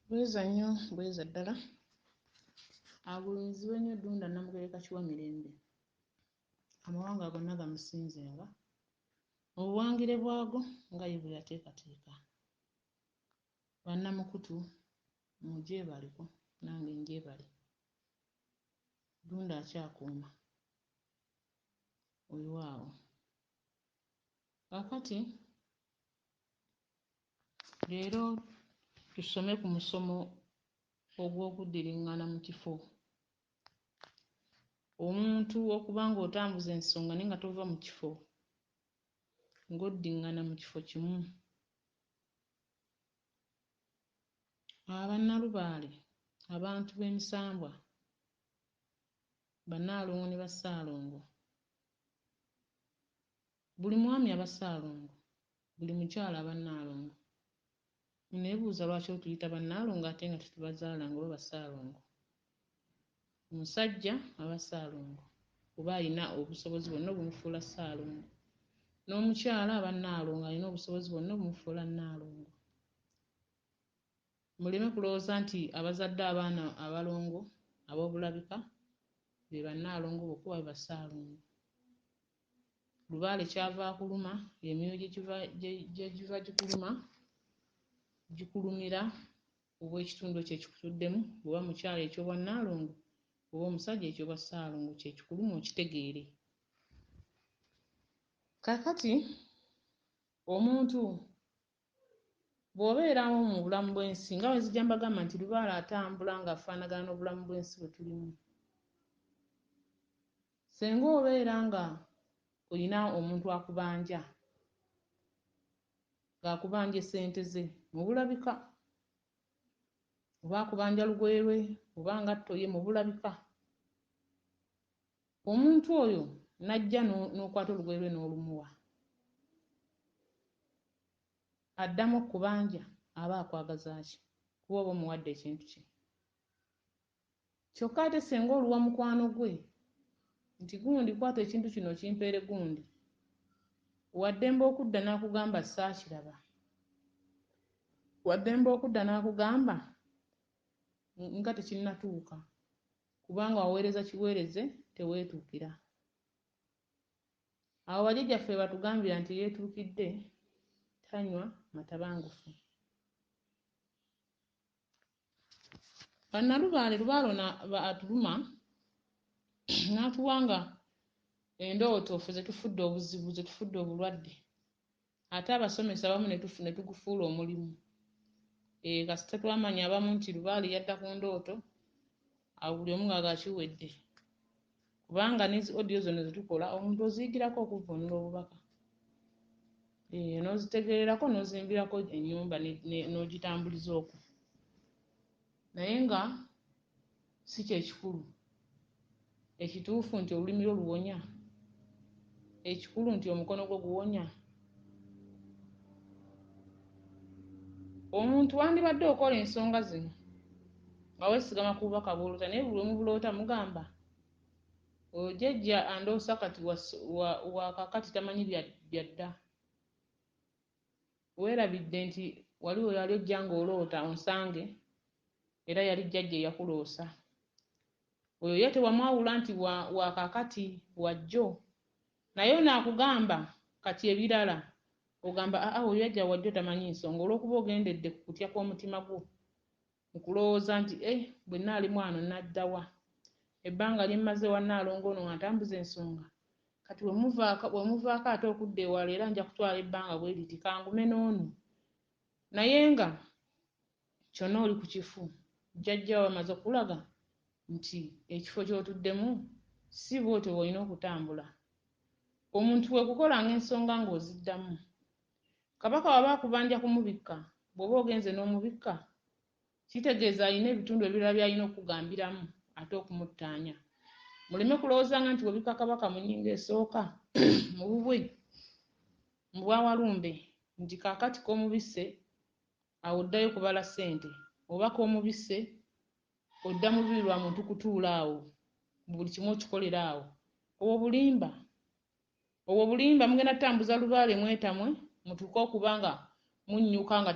Bweza nnyo bweza ddala abulinziwe nnyo Ddunda Namugereka Kiwamirembe amawanga gonna gamusinzenga mu buwangire bwago nga ye bwe yateekateeka. Bannamukutu mugyebaliko nange ngyebale. Ddunda akyakuuma weewaawo. Kaakati leero tusome ku musomo ogw'okuddiringana mu kifo. Omuntu okuba ng'otambuza ensonga naye nga tova mu kifo ng'oddiŋŋana mu kifo kimu. Abannalubaale, abantu b'emisambwa, Bannaalongo ne Bassaalongo, buli mwami aba Ssaalongo, buli mukyala aba Nnaalongo. Neebuuza lwaki otuyita Bannaalongo ate nga tetubazaala nga oba Bassaalongo. Omusajja aba Ssaalongo kuba alina obusobozi bwonna obumufuula Ssaalongo, n'omukyala aba Nnaalongo alina obusobozi bwonna obumufuula Nnaalongo. Muleme kulowooza nti abazadde abaana abalongo ab'obulabika be Bannaalongo bokka be Bassaalongo. Lubaale kyava akuluma, emyoyo gye giva gikuluma gikulumira obw'ekitundu ekyo ekikutuddemu, oba mukyala eky'obwa Nnaalongo oba omusajja eky'obwa Ssaalongo, kye kikuluma okitegeere. Kaakati omuntu bw'obeerawo mu bulamu bw'ensi nga bwe nzija mbagamba nti Lubaale atambula ng'afaanagana n'obulamu bw'ensi bwe tulimu. Singa obeera nga olina omuntu akubanja, ng'akubanja essente ze mu bulabika, oba akubanja lugoye lwe oba ngatto ye mu bulabika, omuntu oyo n'ajja n'okwata olugoye lwe n'olumuwa, addamu okubanja aba akwagaza ki? Kuba oba omuwadde ekintu kye. Kyokka ate singa oluwa mukwano gwe nti gundi kwata ekintu kino kimpeere gundi, waddembe okudda n'akugamba saakiraba, waddembe okudda n'akugamba nga tekinnatuuka, kubanga waweereza kiweereze teweetuukira. Awo bajjajjaffe batugambira nti yeetuukidde tanywa matabangufu. Bannalubaale, Lubaale atuluma n'atuwanga endowooto ffe ze tufudde obuzibu, ze tufudde obulwadde, ate abasomesa abamu ne tugufuula omulimu. Kasita twamanya abamu nti Lubaale yadda ku ndooto, awo buli omu ng'agakiwedde, kubanga n'ezi odiyo zino ze tukola omuntu oziyigirako okuvvuunula obubaka, n'ozitegeererako n'ozimbirako ennyumba n'ogitambuliza okwo. Naye nga si kye kikulu. Ekituufu nti olulimi lwo luwonya, ekikulu nti omukono gwo guwonya. Omuntu wandibadde okola ensonga zino nga weesigama ku bubaka bw'oloota, naye buli omu buloota mugamba oyo jjajja andoosa kati wa kaakati tamanyi byadda. Weerabidde nti waliwo yali ojja ng'oloota onsange era yali jjajja eyakuloosa. Oyo ye tewamwawula nti wa kaakati wa jjo, naye onaakugamba kati ebirala ogamba oyo yajja wa jjo tamanyi nsonga, olw'okuba ogendedde ku kutya kw'omutima gwo mu kulowooza nti bwe nnaali mwano nadda wa, ebbanga lye mmaze wa Nnaalongo ono nga ntambuza ensonga, kati bwe muvaako ate okudda ewala era nja kutwala ebbanga bwe liti kangume n'onu. Naye nga kyonna oli ku kifu, jjajjaawo amaze okulaga nti ekifo ky'otuddemu si bw'otyo bw'olina okutambula. Omuntu bwe kukolanga ensonga ng'oziddamu, Kabaka waba akubanja kumubikka, bw'oba ogenze n'omubikka, kitegeeza alina ebitundu ebirala by'alina okugambiramu ate okumuttaanya. Muleme kulowoozanga nti webikka Kabaka mu nnyingo esooka mu bubwe mu bwa Walumbe nti kaakati k'omubisse awo oddayo kubala ssente, oba k'omubisse odda mu lubiri lwa muntu kutuula awo, buli kimu okikolera awo. Obwo bulimba mugenda tutambuza Lubaale mwetamwe mutuuke okuba nga munnyuka nga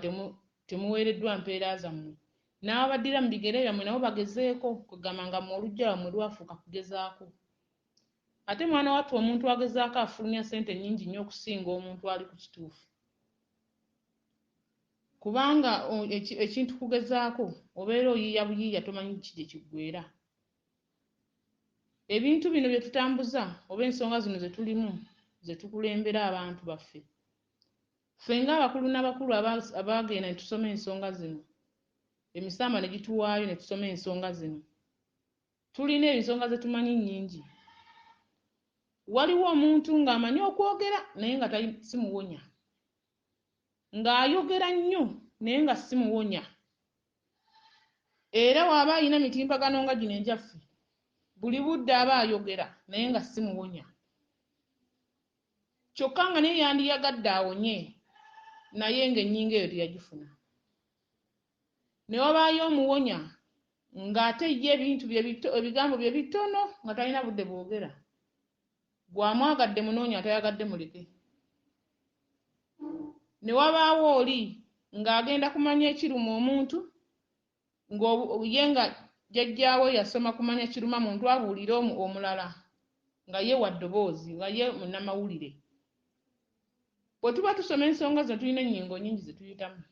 temuweereddwa mpeera zammwe, n'abaddira mu bigere byammwe nabo bagezeeko kugamba nga mu olujja lwammwe lwafuuka kugezaako. Ate mwana wattu omuntu agezaako afulumya ssente nnyingi nnyo okusinga omuntu ali ku kituufu. Kubanga ekintu kugezaako obeera oyiiya buyiiya tomanyi ki gye kiggweera. Ebintu bino bye tutambuza oba ensonga zino ze tulimu ze tukulembera abantu baffe. Ffe ng'abakulu n'abakulu abaagenda ne tusoma ensonga zino, emisamba ne gituwaayo ne tusoma ensonga zino, tulina ensonga ze tumanyi nnyingi. Waliwo omuntu ng'amanyi okwogera naye nga simuwonya, ng'ayogera nnyo naye nga simuwonya. Era waba alina mitimbagano nga gino enjaffe, buli budde aba ayogera naye nga simuwonya. Kyokka nga naye yandiyagadde awonye naye ng'ennyinga eyo teyagifuna. Ne wabaayo omuwonya ng'ate ye ebintu ebigambo bye bitono nga talina budde bwogera. Gw'amwagadde munoonya atayagadde muleke. Ne wabaawo oli ng'agenda kumanya ekiruma omuntu ye nga jjajjaawe yasoma kumanya kiruma muntu abuulire omulala nga ye wa ddoboozi nga ye munnamawulire. Bwe tuba tusoma ensonga zino tulina ennyingo nnyingi ze tuyitamu.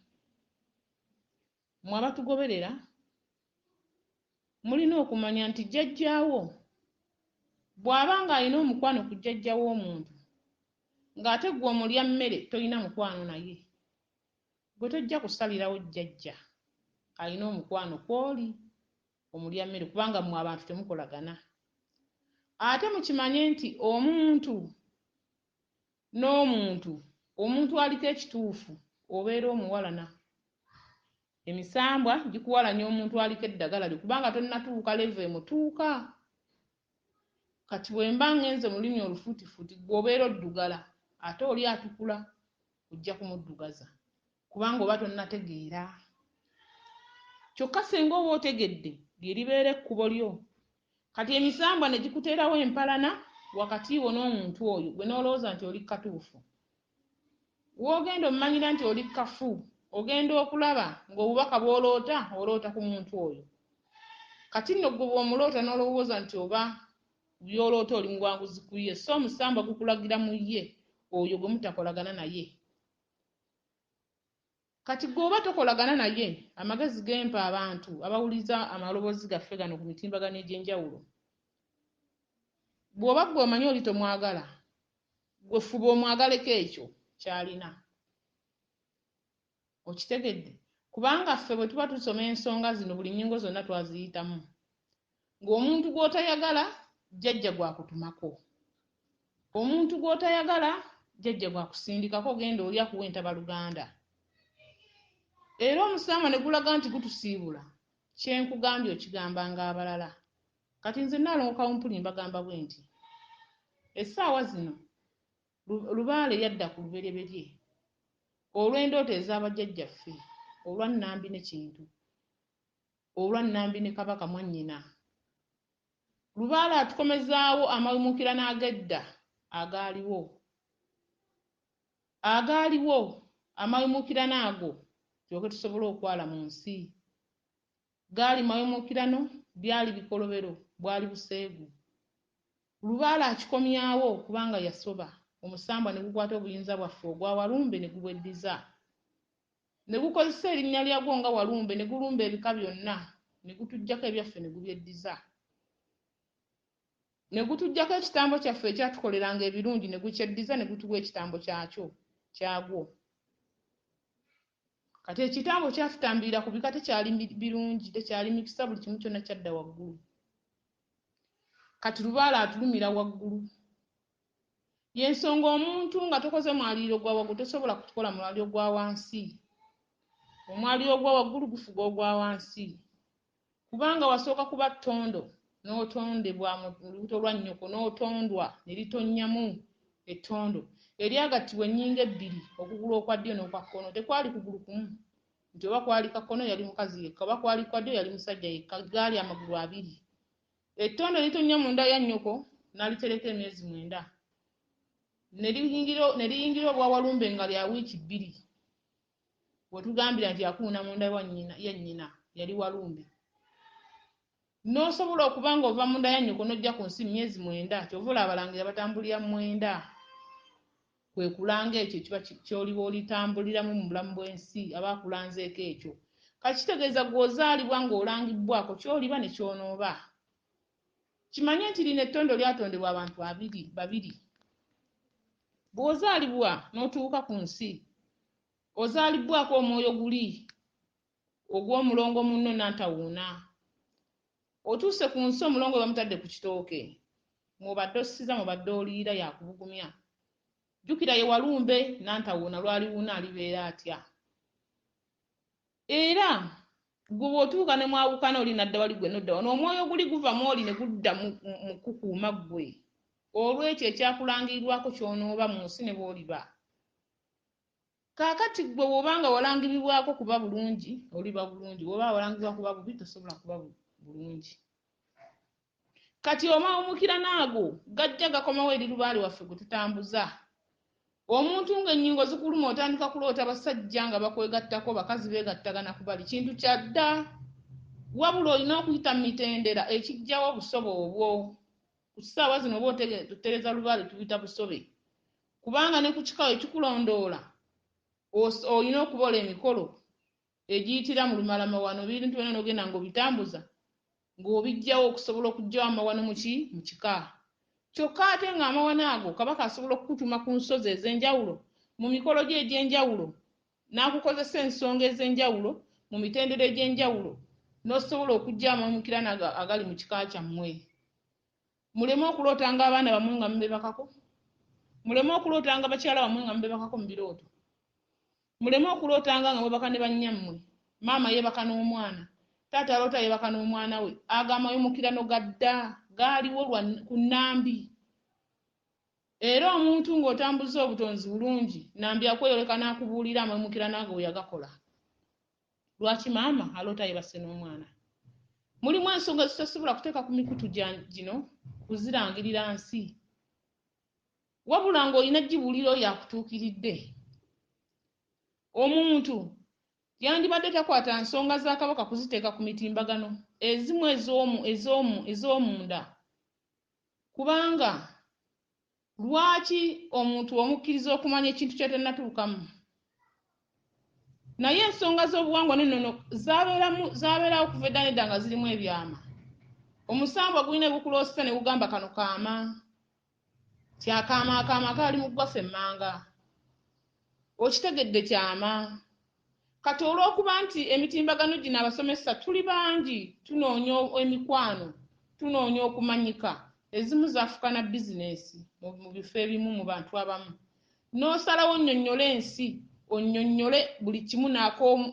Mmwe abatugoberera mulina okumanya nti jjajjaawo bw'aba ng'alina omukwano ku jjajja w'omuntu ng'ate ggwe omulya mmere tolina mukwano naye, gwe tojja kusalirawo jjajja alina omukwano kw'oli omulya mmere kubanga mmwe abantu temukolagana. Ate mukimanye nti omuntu n'omuntu, omuntu aliko ekituufu obeera omuwalana. Emisambwa gikuwalanya omuntu aliko eddagala lyo kubanga tonnatuuka level emutuuka. Kati bwe mba ngenze mu lulimi olufuutifuuti gwe obeera oddugala ate oli atukula ojja kumuddugaza kubanga oba tonnategeera. Kyokka singa oba otegedde lye libeera ekkubo lyo. Kati emisambwa ne gikuteerawo empalana wakati wo n'omuntu oyo gwe n'olowooza nti oli katuufu. W'ogenda omumanyira nti oli kafu, ogenda okulaba ng'obubaka bw'oloota oloota ku muntu oyo. Kati nno gwe bw'omuloota n'olowooza nti oba by'oloota oli muwanguzi ku ye, so omusambwa gukulagira mu ye oyo gwe mutakolagana naye. Kati gwe oba tokolagana naye, amagezi gempa abantu abawuliza amaloboozi gaffe gano ku mitimbagano egy'enjawulo. Bw'oba gwe omanyi oli tomwagala, gwe fuba omwagaleko ekyo ky'alina. Okitegedde? Kubanga ffe bwe tuba tusoma ensonga zino buli nnyingo zonna twaziyitamu. Ng'omuntu gw'otayagala jjajja gwakutumako. Omuntu gw'otayagala jjajja gwakusindikako genda oli akuwa entabaluganda. Era omusambwa ne gulaga nti gutusiibula, kyenkugambye okigambanga abalala. Kati nze Nnaalongo Kawumpuli mbagamba bwe nti essaawa zino Lubaale yadda ku lubereberye olw'endooto ez'abajjajjaffe, olwa Nnambi ne Kintu, olwa Nnambi ne Kabaka mwannyina. Lubaale atukomezaawo amawumukirano ag'edda agaaliwo amawumukirano ago tulyoke tusobole okwala mu nsi. Gaali mawumukirano, byali bikolobero, bwali buseegu. Lubaale akikomyawo kubanga yasoba. Omusambwa ne gukwata obuyinza bwaffe ogwa Walumbe ne gubweddiza. Ne gukozesa erinnya lyagwo nga Walumbe ne gulumba ebika byonna, ne gutuggyako ebyaffe ne gubyeddiza. Ne gutuggyako ekitambo kyaffe ekyatukoleranga ebirungi ne gukyeddiza ne gutuwa ekitambo kyagwo. Kati ekitambo kyatutambirira ku bika tekyali birungi, tekyali mikisa, buli kimu kyonna kyadda waggulu. Kati Lubaale atulumira waggulu. Y'ensonga omuntu nga tokoze mwaliiro gwa waggulu tosobola kutukola mwaliiro gwa wansi. Omwaliiro gwa waggulu gufuga ogwa wansi. Kubanga wasooka kuba ttondo n'otondebwa mu lubuto lwa nnyoko n'otondwa ne litonnyamu ettondo eryagattibwa ennyingo ebbiri, okugulu okwa ddyo n'okwa kkono. Tekwali kugulu kumu nti oba kwali kakkono yali mukazi yekka, oba kwali kwa ddyo yali musajja yekka, gaali amagulu abiri. Ettondo litonnya mu nda ya nnyoko n'alitereka emyezi 9. Ne liyingira obwa Walumbe nga lya wiiki 2. Bwe tugambira nti akuuna mu nda ya nnyina. yali Walumbe. N'osobola okuba nga ova mu nda ya nnyoko n'ojja ku nsi myezi 9 ky'ova olaba abalangira batambulira 9 kwe kulanga ekyo kiba ky'oliba olitambuliramu mu bulamu bw'ensi aba akulanzeeko ekyo. Kakitegeeza gw'ozaalibwa ng'olangibbwako ky'oliba ne ky'onooba. Kimanye nti lino ettondo lyatondebwa abantu babiri. Bw'ozaalibwa n'otuuka ku nsi ozaalibbwako omwoyo guli ogw'omulongo munno Nantawuuna. Otuuse ku nsi omulongo bamutadde ku kitooke, mw'obadde osiza mw'obadde oliira yakubugumya. Jjukira ye Walumbe, Nantawuuna lwaliwuuna alibeera atya. Era gwe bw'otuuka ne mwawukana oli nadda wali gwe nodda wano, omwoyo guli guva mu oli ne gudda mu kukuuma ggwe. Olw'ekyo ekyakulangirirwako ky'onooba mu nsi ne bw'oliba. Kaakati gwe bw'obanga walangibibwako kuba bulungi oliba bulungi, bw'oba walangibibwa kuba bubi tosobola kuba bulungi. Kati omawumukira naago gajja gakomawo eri lubaale waffe gwe tutambuza. Omuntu ng'ennyingo zikuluma otandika kuloota basajja nga bakwegattako, bakazi beegattagana ku bali, kintu kya dda. Wabula olina okuyita mu mitendera ekijjawo obusobe obwo. Ku ssaawa zino oba tutereza lubaale tubita busobe. Kubanga ne ku kikawo ekikulondoola olina okubola emikolo egiyitira mu lumalama wano, ebintu byonna n'ogenda ng'obitambuza ng'obijjawo okusobola okuggyawo amawano mu kika. Kyokka ate ng'amawano ago Kabaka asobola okukutuma ku nsozi ez'enjawulo, mu mikolo gye egy'enjawulo, n'akukozesa ensonga ez'enjawulo, mu mitendera egy'enjawulo, n'osobola okuggyawo amawumukira agali mu kika kyammwe. Muleme okulootanga abaana bammwe nga mubebakako, muleme okulootanga bakyala bammwe nga mubebakako mu birooto, muleme okulootanga nga mwebaka ne bannyammwe, maama yeebaka n'omwana, taata aloota yeebaka n'omwana we. Ago amayumukirano gadda gaaliwo ku Nnambi. Era omuntu ng'otambuza obutonzi bulungi, Nnambi akweyoleka n'akubuulira amayumukirano ago we yagakola. Lwaki maama aloota yeebase n'omwana? Mulimu ensonga zitasobola kuteeka ku mikutu gino kuzirangirira nsi, wabula ng'olina gibuuliro yakutuukiridde. Omuntu yandibadde takwata nsonga za Kabaka kuziteeka ku mitimbagano, ezimu ez'omunda. Kubanga lwaki omuntu omukkiriza okumanya ekintu ky'atannatuukamu? Naye ensonga z'obuwangwa n'ennono zaabeerawo okuva edda n'edda nga zirimu ebyama. Omusambwa gulina bukuloosa ne gugamba kano kaama. Kyakaama kaali mu ggwaffe emmanga. Okitegedde kyama. Kati olw'okuba nti emitimbagano gino abasomesa tuli bangi, tunoonya emikwano, tunoonya okumanyika, ezimu zaafuka na bizinesi mu bifo ebimu mu bantu abamu. N'osalawo onnyonnyole ensi, onnyonnyole buli kimu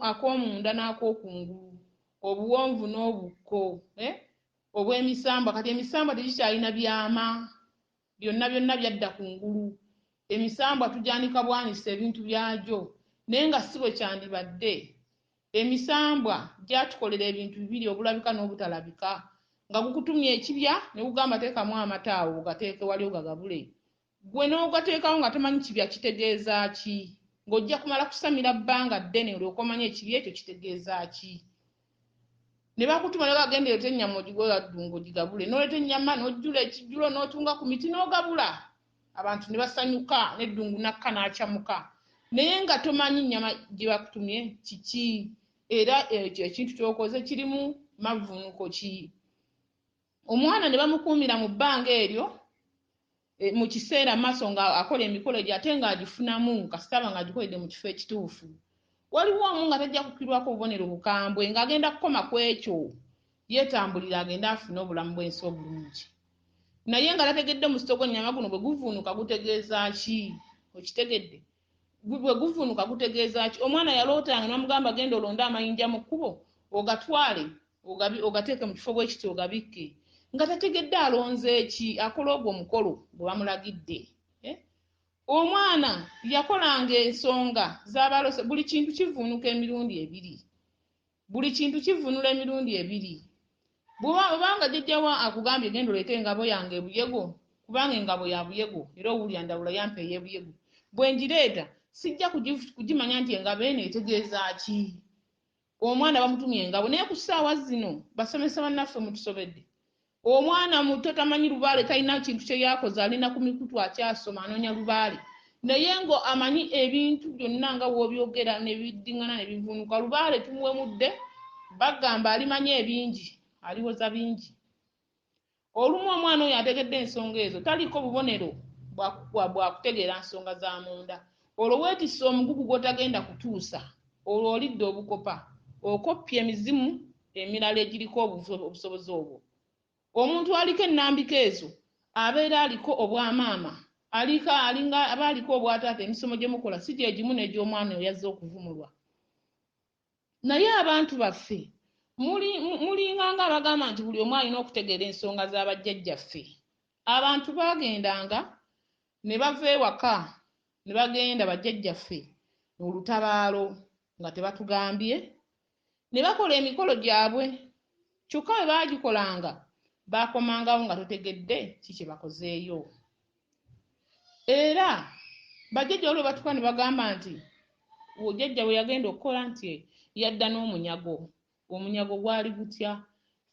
ak'omunda n'ak'okungulu, obuwonvu n'obukko, obw'emisambwa. Kati emisambwa tegikyalina byama, byonna byadda ku ngulu. Emisambwa tugyanika bwanisa ebintu byagyo, naye nga si bwe kyandibadde. Emisambwa gyatukolera ebintu bibiri, obulabika n'obutalabika. Nga gukutumya ekibya ne gugamba teekamu amata awo ogateeke wali ogagabule. Gwe n'ogateekawo nga tomanyi kibya kitegeeza ki? Ng'ojja kumala kusamira bbanga ddene olyoke omanye ekibya ekyo kitegeeza ki? Ne bakutuma ne bagenda ereeta ennyama ogigwera ddungu ogigabule, n'oleeta ennyama n'ojjula ekijjulo n'otunga ku miti n'ogabula. Abantu ne basanyuka n'eddungu nakka n'akyamuka. Naye nga tomanyi nnyama gye bakutumye kiki, era ekyo ekintu ky'okoze kirimu mavunuko ki? Omwana ne bamukuumira mu bbanga eryo mu kiseera maaso nga akola emikolo gye ate ng'agifunamu kasitaba ng'agikoledde mu kifo ekituufu. Waliwo omu nga tajja kukkirwako obubonero bukambwe ng'agenda kukoma ku ekyo, yeetambulira agenda afune obulamu bw'ensi obulungi. Naye nga tategedde omusito gw'ennyama guno bwe guvuunuka gutegeeza ki? Okitegedde? Bwe guvuunuka gutegeeza ki? Omwana yalootanga ne bamugamba genda olonde amayinja mu kkubo ogatwale ogateeke mu kifo bwe kiti ogabikke, nga tategedde alonze ki? Akola ogwo omukolo gwe bamulagidde. Omwana yakolanga ensonga z'abalose, buli kintu kivuunuka emirundi ebiri, buli kintu kivunula emirundi ebiri. Bw'obanga jjajjawo akugambye genda oleete engabo yange ebuyego, kubanga engabo ya buyego era owulira ndawula yampa ey'ebuyego, bwe ngireeta sijja kugimanya nti engabo eno etegeeza ki? omwana bamutumye engabo naye ku ssaawa zino basomesa bannaffe mutusobedde omwana muto tamanyi lubaale talina kintu kye yakoze alina ku mikutu akyasoma anoonya lubaale naye ngo amanyi ebintu byonna nga w'obyogera ne biddiŋŋana ne bivunuka lubaale tumuwemudde bagamba alimanyi ebingi aliwoza bingi olumu omwana oyo ategedde ensonga ezo taliko bubonero bwakutegeera nsonga za munda olwo weetisse omugugu gw'otagenda kutuusa olwo olidde obukopa okoppya emizimu emirala egiriko obusobozi obwo omuntu aliko ennambika ezo abeera aliko obwamaama aba aliko obwataata emisomo gye mukola si gye gimu n'egy'omwana oyo yazze okuvumulwa naye abantu baffe mulinganga abagamba nti buli omu alina okutegeera ensonga z'abajjajjaffe abantu baagendanga ne bava ewaka ne bagenda bajjajjaffe olutabaalo nga tebatugambye ne bakola emikolo gyabwe kyokka bwe baagikolanga baakomangawo nga totegedde ki kye bakozeeyo era bajjajja olwo batuka ne bagamba nti jjajja bwe yagenda okukola nti yadda n'omunyago omunyago gwali gutya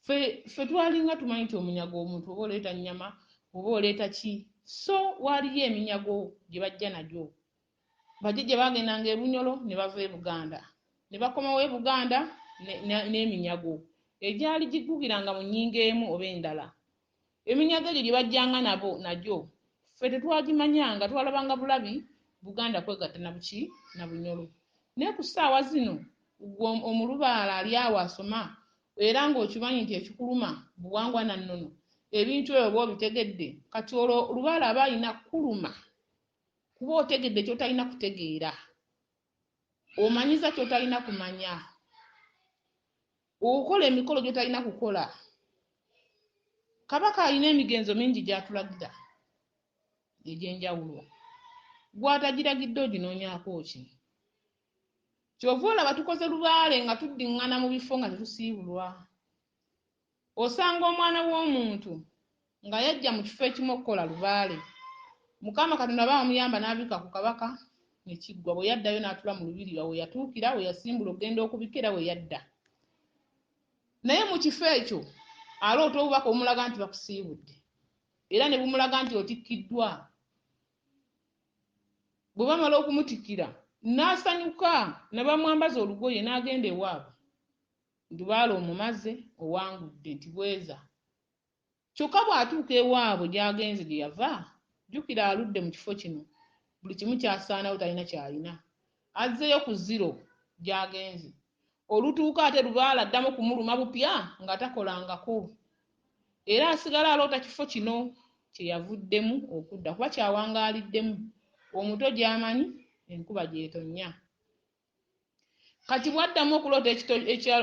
ffe twalinga tumanyi nti omunyago omuntu oba oleeta nnyama oba oleeta ki so waaliyo eminyago gye bajja nagyo bajjajja baagendanga e Bunyolo ne bava e Buganda ne bakomawo e Buganda n'eminyago egyali giggukiranga mu nnyingo emu oba endala eminyago egyo gye bajjanga nagyo ffe tetwagimanyanga twalabanga bulabi Buganda kwegatta na buki na Bunyolo naye ku ssaawa zino omulubaala ali awo asoma era ng'okimanyi nti ekikuluma buwangwa na nnono ebintu ebyo oba obitegedde kati olwo olubaala aba alina kuluma kuba otegedde ky'otalina kutegeera omanyiza ky'otalina kumanya okukola emikolo gy'otalina kukola Kabaka alina emigenzo mingi gy'atulagira egy'enjawulo gw'atagiragidde oginoonyaako ki kyova olaba tukoze lubaale nga tuddiŋŋana mu bifo nga tetusiibulwa osanga omwana w'omuntu nga yajja mu kifo ekimu okukola lubaale Mukama Katonda baamuyamba n'abika ku Kabaka ne kiggwa bwe yaddayo n'atula mu lubiri we yatuukira we yasimbula okugenda okubikira we yadda naye mu kifo ekyo aloota obubaka obumulaga nti bakusiibudde era ne bumulaga nti otikkiddwa bwe bamala okumutikkira n'asanyuka ne bamwambaza olugoye n'agenda ewaabwe lubaale omumaze owangudde nti bweza kyokka bw'atuuka ewaabwe gy'agenze gye yava jjukira aludde mu kifo kino buli kimu kyasaanawo talina kyalina azzeeyo ku ziro gy'agenze olutuuka ate lubaale addamu kumuluma bupya nga takolangako era asigala aloota kifo kino kye yavuddemu okudda kuba kyawangaaliddemu omuto gy'amanyi enkuba gy'etonnya kati bw'addamu okuloota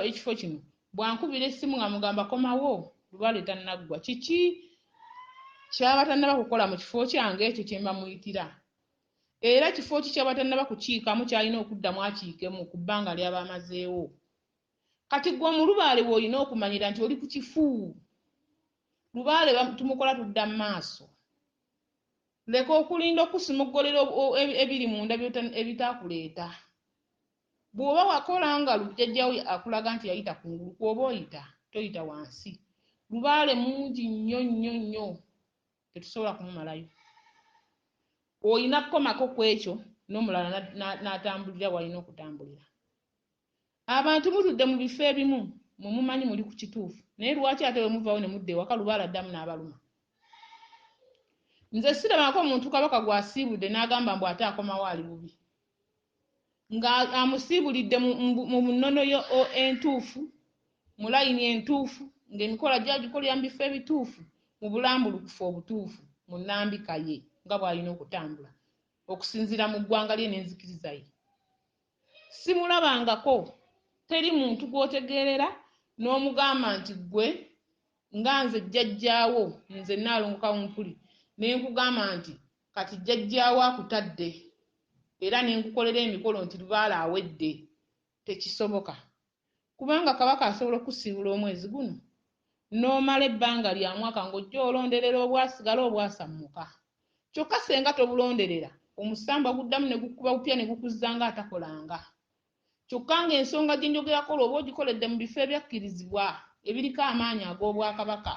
ekifo kino bw'ankubira essimu nga mugamba komawo lubaale tannaggwa kiki kyaba tannaba kukola mu kifo kyange ekyo kye mba muyitira era kifo ki kyaba tannaba kukiikamu kyalina okuddamu akiikemu ku bbanga ly'aba amazeewo kati gwe omulubaale bw'olina okumanyira nti oli ku kifu lubaale tumukola tudda mu maaso leka okulinda okusimogolera ebiri munda ebitaakuleeta bw'oba wakola nga lujjajjawo akulaga nti yayita kungulu kw'oba oyita toyita wansi lubaale mungi nnyo nnyo nnyo tetusobola kumumalayo olina kukomako ku ekyo n'omulala n'atambulira walina okutambulira abantu mutudde mu bifo ebimu mumanyi muli ku kituufu naye lwaki ate bwe muvaawo ne mudda ewaka lubaale addamu n'abaluma nze sirabako omuntu Kabaka gw'asiibudde n'agamba mbu ate akomawo ali bubi nga amusiibulidde mu nnono yo entuufu mu layini entuufu ng'emikola gyagikolera mu bifo ebituufu mu bulambulukufu obutuufu mu nnambika ye nga bw'alina okutambula okusinziira mu ggwanga lye n'enzikiriza ye simulabangako teri muntu gw'otegeerera n'omugamba nti ggwe nga nze jjajjaawo nze Nnaalongo Kawumpuli ne nkugamba nti kati jjajjaawo akutadde era ne nkukolera emikolo nti lubaale awedde tekisoboka kubanga Kabaka asobola okusiibula omwezi guno n'omala ebbanga lya mwaka ng'ojja olonderera obwasigala obwasammuka kyokka senga tobulonderera omusamba guddamu ne gukuba bupya ne gukuzza nga atakolanga kyokka ng'ensonga gye njogerako oba ogikoledde mu bifo ebyakkirizibwa ebiriko amaanyi ag'obwakabaka,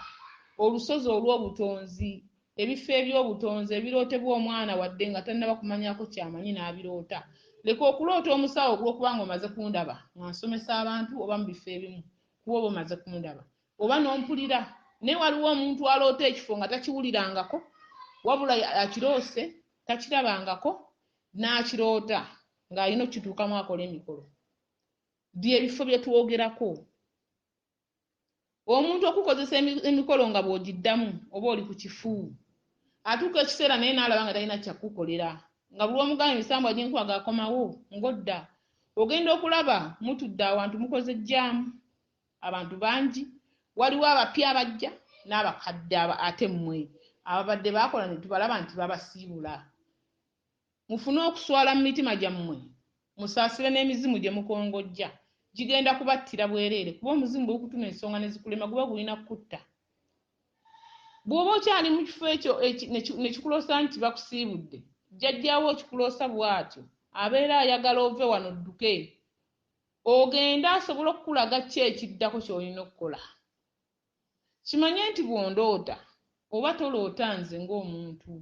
olusozi olw'obutonzi, ebifo eby'obutonzi ebirootebwa omwana wadde nga tannaba kumanyako kyamanyi n'abiroota. Leka okuloota omusawo ogw'okuba nga omaze kundaba nga nsomesa abantu oba mu bifo ebimu kuba oba omaze kundaba oba n'ompulira. Naye waliwo omuntu aloota ekifo nga takiwulirangako wabula akiroose takirabangako n'akiroota ng'alina okituukamu akola emikolo. Byebifo bye twogerako. Omuntu okukozesa emikolo nga bw'ogiddamu oba oli ku kifu, atuuka ekiseera naye n'alaba nga talina kyakukolera nga buli omugamba emisambwa gy'enkuba akomawo ng'odda. Ogenda okulaba mutudde awantu mukoze jjaamu, abantu bangi, waliwo abapya abajja n'abakadde ate mmwe ababadde baakola ne tubalaba nti babasiibula. Mufune okuswala mu mitima gyammwe, musaasire n'emizimu gye mukongojja, gigenda kubattira bwereere kuba omuzimu bwe gukutuma ensonga ne zikulema guba gulina kutta. Bw'oba okyali mu kifo ekyo ne kikuloosa nti bakusiibudde, jjajjaawo okikuloosa bw'atyo abeera ayagala ove wano dduke, ogenda asobola okukulaga ki ekiddako ky'olina okukola. Kimanye nti bw'ondoota oba toloota nze ng'omuntu,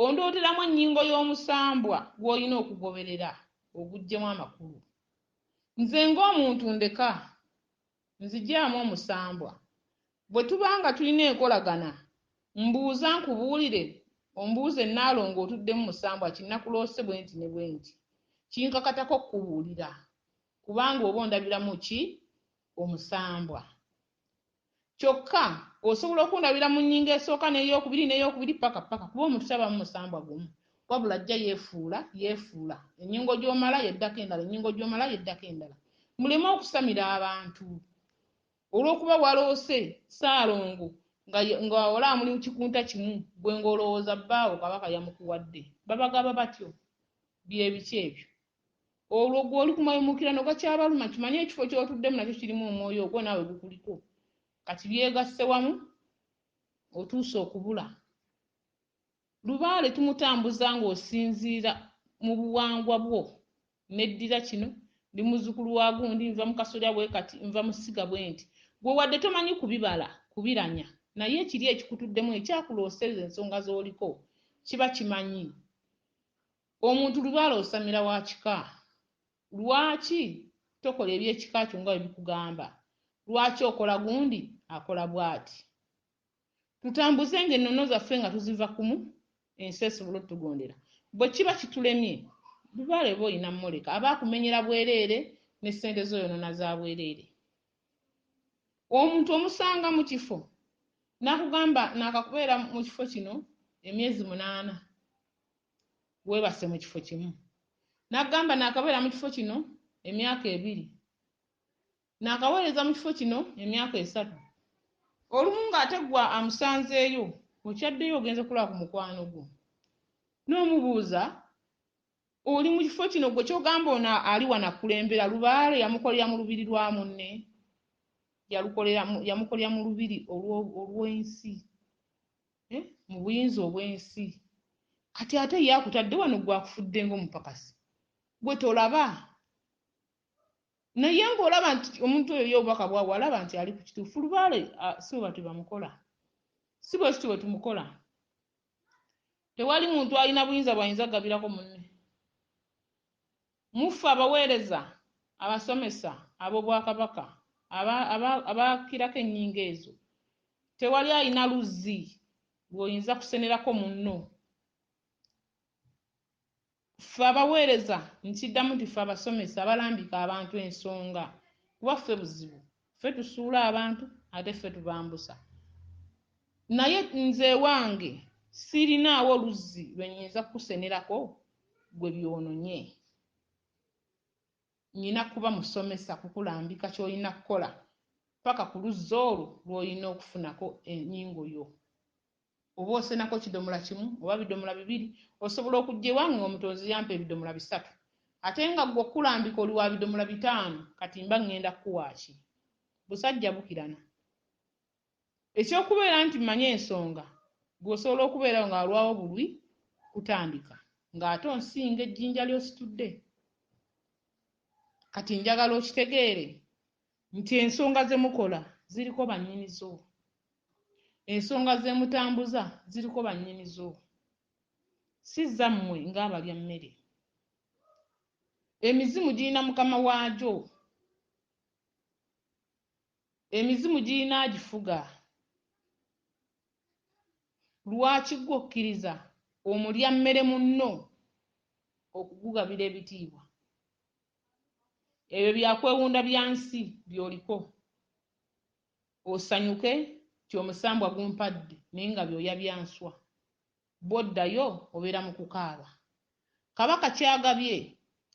ondooteramu ennyingo y'omusambwa gw'olina okugoberera oguggyemu amakulu. Nze ng'omuntu ndeka nzigyamu omusambwa. Bwe tubanga tulina enkolagana mbuuza nkubuulire, ombuuze Naalongo otuddemu musambwa kinnakuloose bwe nti ne bwe nti, kinkakatako okukubuulira kubanga oba ondabiramu ki omusambwa. Kyokka osobola okundabira mu nnyingo esooka n'eyokubiri n'eyokubiri paka kuba omuntu tabamu musambwa gumu, wabula ajja yeefuula ennyingo gy'omala yeddako endala, ennyingo gy'omala yeddako endala. Muleme okusamira abantu olw'okuba waloose Ssaalongo nga olaba muli mu kikunta kimu gwe ng'olowooza bbaawo kabaka yamukuwadde. Babagaba batyo. Bye biki ebyo? Olwo gwe oli kumayumukirano gakyabaluma, kimanye ekifo ky'otuddemu nakyo kirimu omwoyo ogwo naawe gukuliko. Kati byegasse wamu otuuse okubula. Lubaale tumutambuza ng'osinziira mu buwangwa bwo n'eddira kino ndi muzzukulu wa gundi, nva mu kasolya bwe kati, nva mu ssiga bwe nti. Gwe wadde tomanyi kubibala kubiranya, naye ekiri ekikutuddemu ekyakulooseza ensonga z'oliko kiba kimanyi. Omuntu lubaale osamira wa kika. Lwaki tokola eby'ekika kyo nga bwe bikugamba? Lwaki okola gundi akola bw'ati? Tutambuze ng'ennono zaffe nga tuziva kumu ensi esobola otugondera. Bwe kiba kitulemye lubaale oba olina mmoleka aba akumenyera bwereere ne ssente z'oyonoona za bwereere. Omuntu omusanga mu kifo n'akugamba naakakubeera mu kifo kino emyezi 8 weebase mu kifo kimu, n'akugamba naakabeera mu kifo kino emyaka 2, naakaweereza mu kifo kino emyaka 3, olumu ng'ate gwa amusanzeeyo okyaddeyo ogenze kulaba ku mukwano gwo n'omubuuza oli mu kifo kino gwe kyogamba ono ali wanakulembera lubaale yamukolera mu lubiri lwa munne, yamukolera mu lubiri olw'ensi, mu buyinza obw'ensi. Kati ate ye akutadde wano gwakufudde ng'omupakasi gwe tolaba. Naye ng'olaba nti omuntu oyo ye obubaka bwawe alaba nti ali ku kituufu. Lubaale si bwe batyo bamukola, si bwe kityo bwe tumukola. Tewali muntu alina buyinza bw'ayinza kugabirako munne. Muffe abaweereza, abasomesa, ab'obwakabaka, abaakirako ennyingo ezo, tewali alina luzzi lw'oyinza kusenerako munno. Ffe abaweereza nkiddamu nti ffe abasomesa abalambika abantu ensonga kuba ffe buzibu, ffe tusuula abantu ate ffe tubambusa. Naye nze wange sirinaawo luzzi lwe nnyinza kukusenerako gwe byononye. Nnyina kuba musomesa kukulambika ky'olina kukola paka ku luzzi olwo lw'olina okufunako ennyingo yo. Oba osenako kidomola kimu oba bidomola 2, osobola okujja ewange omutonzi yampa ebidomola 3, ate nga gwe okulambika oli wa bidomola 5, kati mba ngenda kukuwaaki. Busajja bukirana. Ekyokubeera nti mmanyi ensonga, gwe osobola okubeerawo nga walwawo bulwi kutandika ng'ate onsinga ejjinja ly'ositudde. kati njagala okitegeere nti ensonga ze mukola ziriko bannyinizo, ensonga ze mutambuza ziriko bannyinizo, si zammwe ng'abalya mmere. Emizimu girina mukama waagyo, emizimu girina agifuga. Lwaki gwe okkiriza omulya mmere munno okugugabira ebitiibwa? Ebyo byakwewunda bya nsi by'oliko, osanyuke ti omusambwa gumpadde naye nga byoya bya nswa, bw'oddayo obeera mu kukaaba. Kabaka kyagabye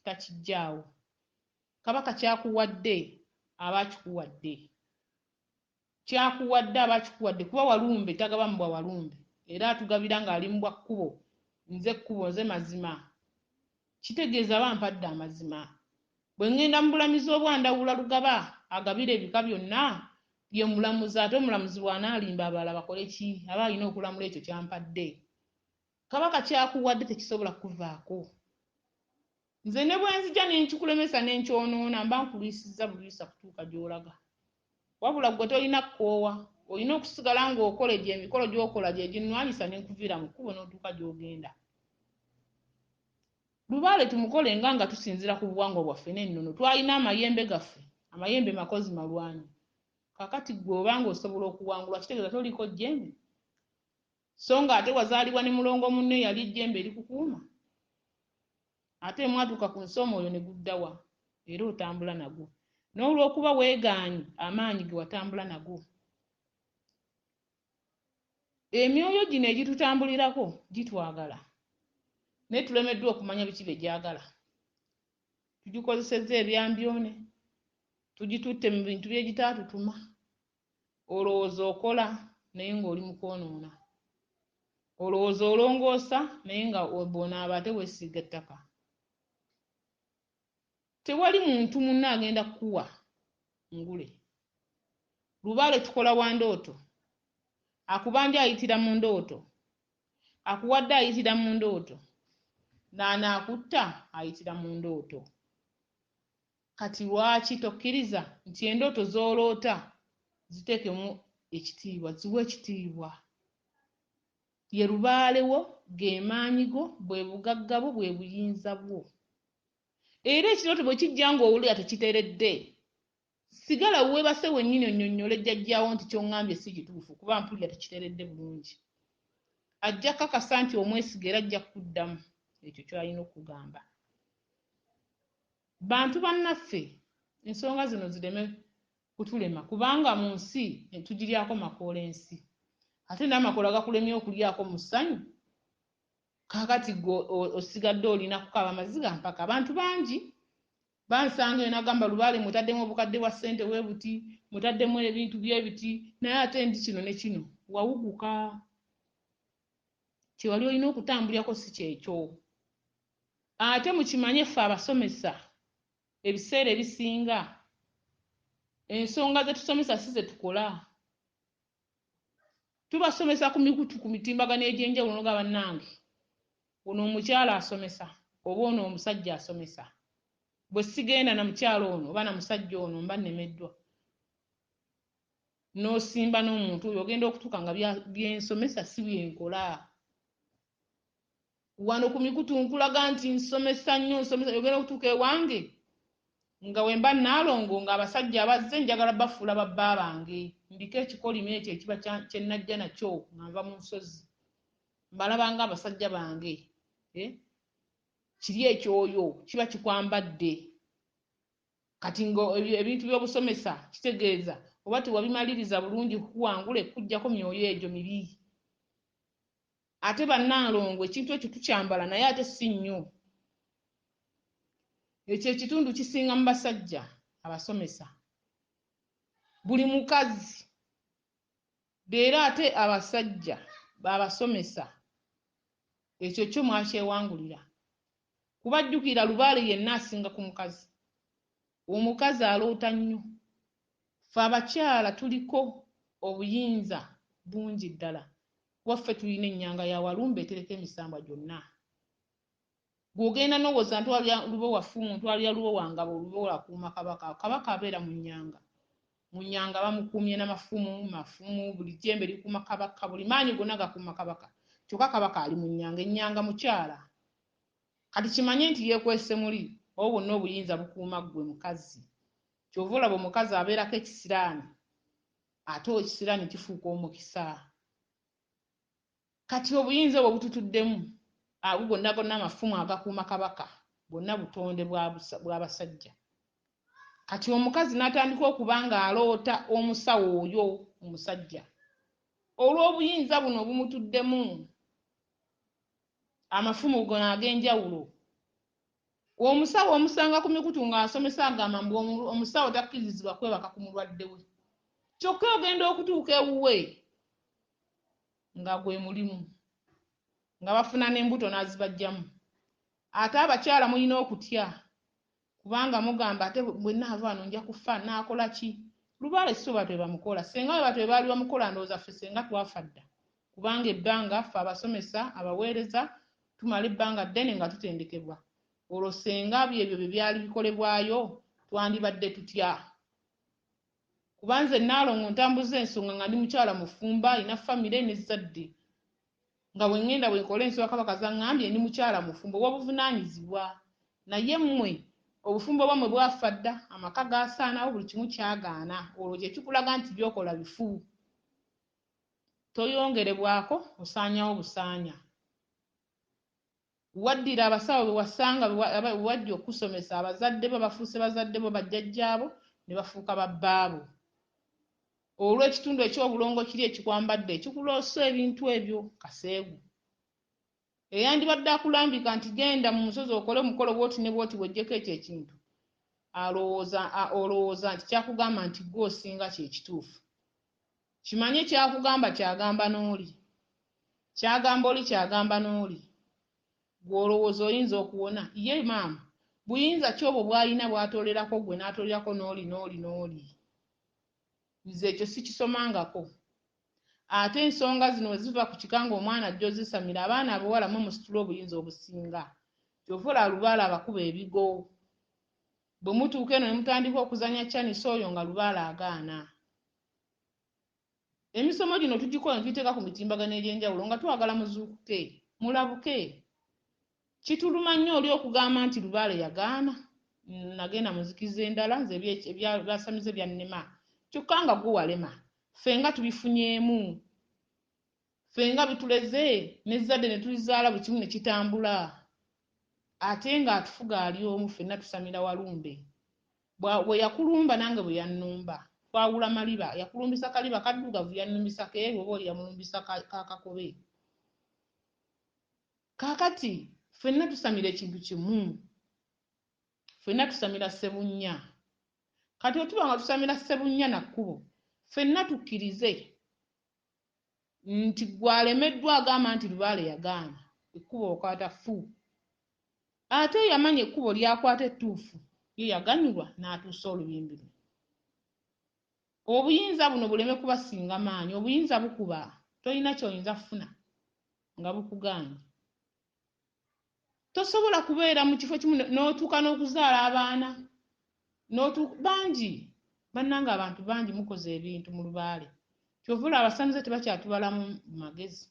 takiggyaawo, kabaka kyakuwadde aba akikuwadde, kyakuwadde aba akikuwadde, kuba walumbe tagaba mu bwa walumbe, era atugabira ng'ali mu bwa kkubo, nze kkubo nze mazima, kitegeeza aba ampadde amazima. Bwe ŋŋenda mu bulamizi obwandawula lugaba agabira ebika byonna, ye mulamuzi, ate omulamuzi bw'anaalimba abalala bakole ki? Aba alina okulamula ekyo kyampadde. Kabaka kyakuwadde tekisobola kuvaako. Nze ne bwe nzija ne nkikulemesa ne nkyonoona mba nkulwisizza bulwisa kutuuka gy'olaga. Wabula gwe tolina kkoowa, olina okusigala ng'okola egyo emikolo gy'okola gye ginnwanyisa ne nkuviira mu kkubo n'otuuka gy'ogenda. Lubaale tumukolenga nga tusinziira ku buwangwa bwaffe n'ennono. Twalina amayembe gaffe, amayembe makozi malwanyi. Kaakati ggwe obanga osobola okuwangulwa kitegeeza toliko jjembe, so nga ate wazaalibwa ne mulongo munno eyali ejjembe erikukuuma, ate mwatuuka ku nsi omwoyo ne guddawa era otambula nagwo, n'olw'okuba weegaanye amaanyi ge watambula nago. Emyoyo gino egitutambulirako gitwagala naye tulemeddwa okumanya biki bye gyagala. Tugikozesezza ebyambyone, tugitutte mu bintu bye gitaatutuma, olowooza okola naye ng'oli mu kwonoona, olowooza olongoosa naye nga bw'onaaba ate weesiiga ettaka. Tewali muntu munno agenda kukuwa ngule. Lubaale tukola wa ndooto, akubanja ayitira mu ndooto, akuwadde ayitira mu ndooto, n'anaakutta ayitira mu ndooto. Kati lwaki tokkiriza nti endooto z'oloota ziteekemu ekitiibwa, ziwe ekitiibwa? Ye lubaale wo, ge maanyi go, bwe bugagga bwo, bwe buyinza bwo. Era ekirooto bwe kijja ng'owulira tekiteredde, sigala weebase wennyini onnyonnyole jjajjaawo nti ky'oŋŋambye si kituufu kuba mpulira tekiteredde bulungi. Ajja kakasa nti omwesiga era ajja kuddamu ekyo ky'alina okugamba. Bantu bannaffe, ensonga zino zireme kutulema kubanga mu nsi tugiryako makoola ensi, ate n'amakoola gakulemye okulyako mu ssanyu, kaakati gwe osigadde olina kukaaba maziga mpaka. Abantu bangi bansanga eno agamba Lubaale mutaddemu obukadde bwa ssente bwe buti, mutaddemu ebintu bye biti, naye ate ndi kino ne kino. Wawuguka. Kye wali olina okutambulirako si kyekyo. Ate mukimanye ffe abasomesa ebiseera ebisinga ensonga ze tusomesa si ze tukola. Tubasomesa ku mikutu, ku mitimbagano egy'enjawulo n'oga bannange, ono omukyala asomesa oba ono omusajja asomesa. Bwe sigenda na mukyala ono oba na musajja ono mba nnemeddwa. N'osimba n'omuntu oyo ogenda okutuuka nga byensomesa si byenkola. Wano ku mikutu nkulaga nti nsomesa nnyo, nsomesa, ogenda okutuuka ewange nga wemba Naalongo ng'abasajja abazze njagala bafuula babba bange, ndiko ekikolimo ekyo ekiba kye najja nakyo nga nva mu nsozi, mbalabanga abasajja bange. Kiri ekyoyo kiba kikwambadde. Kati ebintu by'obusomesa kitegeeza oba tewabimaliriza bulungi kukuwangula ekujjako myoyo egyo mibi. Ate bannaalongo ekintu ekyo tukyambala naye ate si nnyo. Ekyo ekitundu kisinga mu basajja abasomesa. Buli mukazi leero ate abasajja babasomesa ekyo kyo mwakyewangulira. Kuba jjukira Lubaale yenna asinga ku mukazi. Omukazi aloota nnyo. Ffe abakyala tuliko obuyinza bungi ddala. Waffe tulina ennyanga ya Walumbe etereka emisambwa gyonna. bw'ogenda n'owooza ntwalira lubo waffumu ntwalira lubo wangabo lubo lwakuuma kabaka kabaka abeera mu nnyanga bamukuumye mafumu buli jjembe likuuma kabaka buli maanyi gonna gakuuma kabaka kyokka kabaka ali mu ennyanga mukyala kati kimanye nti yeekwese muli obo bonna obuyinza bukuuma ggwe mukazi kyova olaba omukazi abeerako ekisiraani ate ekisiraani kifuuka omukisa kati obuyinza obwo bututuddemu abo gonna amafumu agakuuma kabaka bonna butonde bw'abasajja kati omukazi n'atandika okuba ng'aloota omusawo oyo omusajja olw'obuyinza buno bumutuddemu amafumu gono ag'enjawulo omusawo omusanga ku mikutu ng'asomesa agamba mbu omusawo takkirizibwa kwebaka ku mulwadde we kyokka ogenda okutuuka ewuwe nga gwe mulimu nga bafuna n'embuto n'azibajjamu ate abakyala mulina okutya kubanga mugamba ate bwe naava wano nja kufa naakola ki lubaale so batwe bamukola senga we batwe baali bamukola ndowooza ffe senga twafa dda kubanga ebbanga ffe abasomesa abaweereza tumala ebbanga ddene nga tutendekebwa olwo senga byebyo bye byali bikolebwayo twandibadde tutya kubanze Naalongo ntambuza ensonga nga ndi mukyala mufumba ina famire n'ezzadde nga bwe ngenda bwe nkola ensonga kabaka zaŋŋambye ndi mukyala mufumba obw'obuvunaanyizibwa naye mmwe obufumbo bwammwe bwafa dda amaka gaasaanawo buli kimu kyagaana olwo kye kikulaga nti byokola bifu toyongerebwako osaanyawo busaanya waddira abasawo be wasanga wajja okusomesa abazadde bo bafuuse bazadde bo bajjajjaabo ne bafuuka babbaabo olw'ekitundu eky'obulongo kiri ekikwambadde ekikuloosa ebintu ebyo kaseegu eyandibadde akulambika nti genda mu nsozi okole omukolo bwoti ne bwoti bw'ojjeko ekyo ekintu olowooza nti kyakugamba nti gwe osinga kyekituufu kimanye kyakugamba kyagamba n'oli kyagamba oli kyagamba n'oli gw'olowooza oyinza okuwona ye maama buyinza ki obwo bw'alina bw'atoolerako gwe n'atoolerako n'oli nze ekyo sikisomangako ate ensonga zino weziva ku kikanga omwana ajja ozisamira abaana abawala mwe musitula obuyinza obusinga kyova lubaala abakuba ebigo bwe mutuuka eno ne mutandika okuzanya cyanisa oyo nga lubaala agaana emisomo gino tugikola ne tuyiteeka ku mitimbagano egy'enjawulo nga twagala muzuukuke mulabuke kituluma nnyo oli okugamba nti lubaale yagaana nagenda muzikiza endala nze byasamize byannema kyokka nga gwe walema ffe nga tubifunyeemu ffe nga bituleze n'ezzadde ne tulizaala buli kimu ne kitambula ate ng'atufuga ali omu ffenna tusamira walumbe bwe yakulumba nange bwe yannumba twawula maliba yakulumbisa kaliba kaddugavu yannumbisa keeru oba oli yamulumbisa kakakobe kaakati ffenna tusamira ekintu kimu ffenna tusamira Ssebunnya kati otuba nga tusamira Ssebunnya na kkubo ffenna tukkirize nti gwalemeddwa agamba nti lubaale yagaana ekkubo okwata fu ate yamanya ekkubo lyakwata ettuufu ye yaganyulwa n'atuusa olubimbi lwe obuyinza buno buleme kubasinga maanyi obuyinza bukuba tolina ky'oyinza kufuna nga bukugaanye tosobola kubeera mu kifo kimu n'otuuka n'okuzaala abaana bangi bannanga abantu bangi mukoze ebintu mu lubaale kyovula abasamize tebakyatubalamu magezi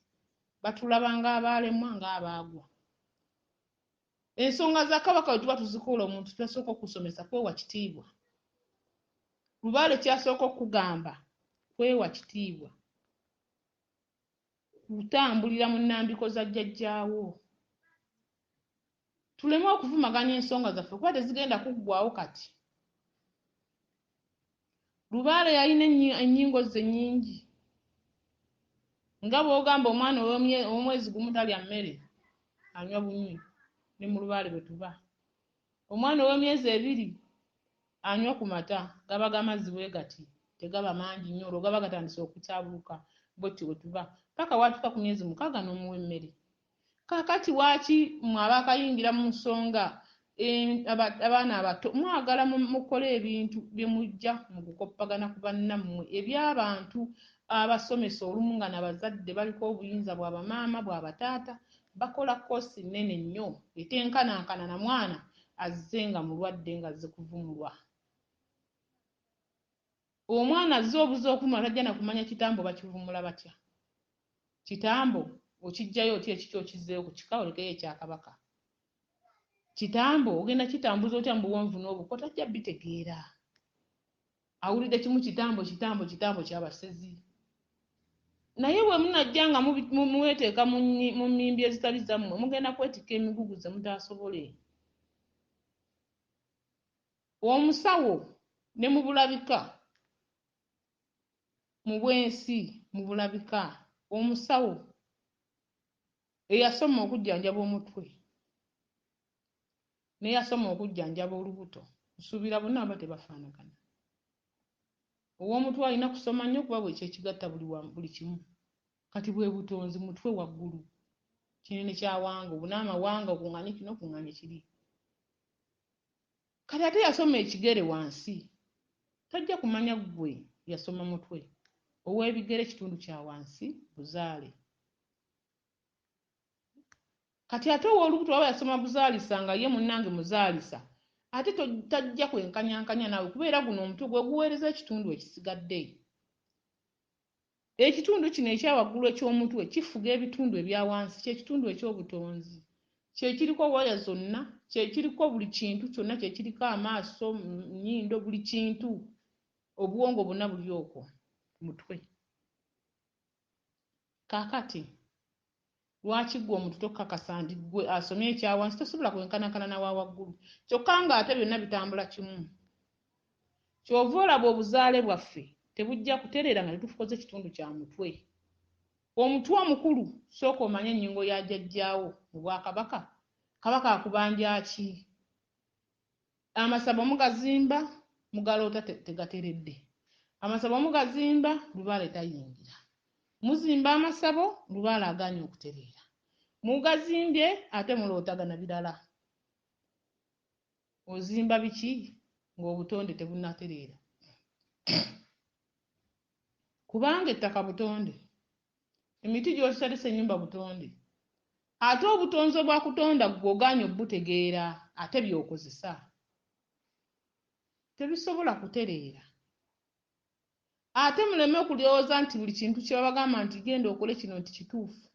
batulaba ng'abaalemwa ng'abaagwa ensonga za kabaka bwe tuba tuzikola omuntu twasooka okusomesa kwewa kitiibwa lubaale kyasooka okugamba kwewa kitiibwa kutambulira mu nnambiko za jjajjaawo tuleme okuvumaganya ensonga zaffe kuba tezigenda kuggwawo kati lubaale yalina ennyingo ze nnyingi nga bw'ogamba omwana ow'omwezi gumu talya mmere anywa bunywi ne mu lubaale bwe tuba omwana ow'emyezi 2 anywa ku mata gaba gamazzi bwe gati tegaba mangi nnyo olwo gaba gatandise okukyabuluka bwetyo bwe tuba paka watuuka ku myezi 6 n'omuwa emmere kaakati waaki mwabakayingira mu nsonga abaana abato mwagala mukole ebintu bye mujja mu kukoppagana ku bannammwe eby'abantu abasomesa olumu nga n'abazadde baliko obuyinza bwa bamaama bwa bataata bakola kosi nnene nnyo etenkanankana na mwana azze nga mulwadde nga azze kuvumulwa. Omwana azze obuze okumala tajja na kumanya kitambo bakivumula batya. Kitambo okijjayo otya ekikyo okizzeeyo ku kika olekeyo ekya Kabaka. Kitambo ogenda kitambuza otya mu buwonvu n'obuko tajja bitegeera. Awulidde kimu kitambo ky'abasezi. Naye bwe munajja nga mweteeka mu mmimbi ezitali zammwe mugenda kwetikka emigugu ze mutaasobole. Omusawo ne mu bulabika mu bwensi mu bulabika omusawo eyasoma okujjanjaba omutwe n'eyasoma okujjanjaba olubuto nsuubira bonna aba tebafaanagana. Ow'omutwe alina kusoma nnyo kuba bwe kyekigatta buli kimu. Kati bwe butonzi mutwe waggulu kinene kyawanga obunaamawanga okuŋŋanya kino okuŋŋanya kiri. Kati ate yasoma ekigere wansi tajja kumanya ggwe yasoma mutwe. Ow'ebigere kitundu kya wansi buzaale. Kati ate ow'olubuto waba yasoma buzaalisa nga ye munnange muzaalisa ate tajja kwenkanyankanya naawe kubeera guno omutwe gwe guweereza ekitundu ekisigadde. Ekitundu kino ekyawaggulu eky'omutwe kifuga ebitundu ebya wansi kyekitundu ekyobutonzi. Kyekiriko waya zonna, kyekiriko buli kintu kyonna, kyekiriko amaaso, nnyindo, buli kintu. Obuwongo bwonna buli okwo ku mutwe. Kaakati lwaki gwe omuntu tokkakasa nti ggwe asomye ekyawansi tosobola kwenkanankana na wa waggulu kyokka ng'ate byonna bitambula kimu. Kyova olaba obuzaale bwaffe tebujja kutereera nga tetufukoze ekitundu kya mutwe. Omutwe omukulu sooka omanye ennyingo ya jjajjaawo mu Bwakabaka. Kabaka akubanja ki? Amasabo mugazimba mugaloota tegateredde. Amasabo mugazimba Lubaale tayingira. Muzimba amasabo Lubaale agaanye okutereera. Mugazimbye ate mulootagana birala. Ozimba biki ng'obutonde tebunnatereera? Kubanga ettaka butonde, emiti gy'oseresa ennyumba butonde. Ate obutonzo bwa kutonda gwe ogaanye obutegeera ate by'okozesa tebisobola kutereera. Ate muleme okulowooza nti buli kintu kye babagamba nti genda okole kino nti kituufu.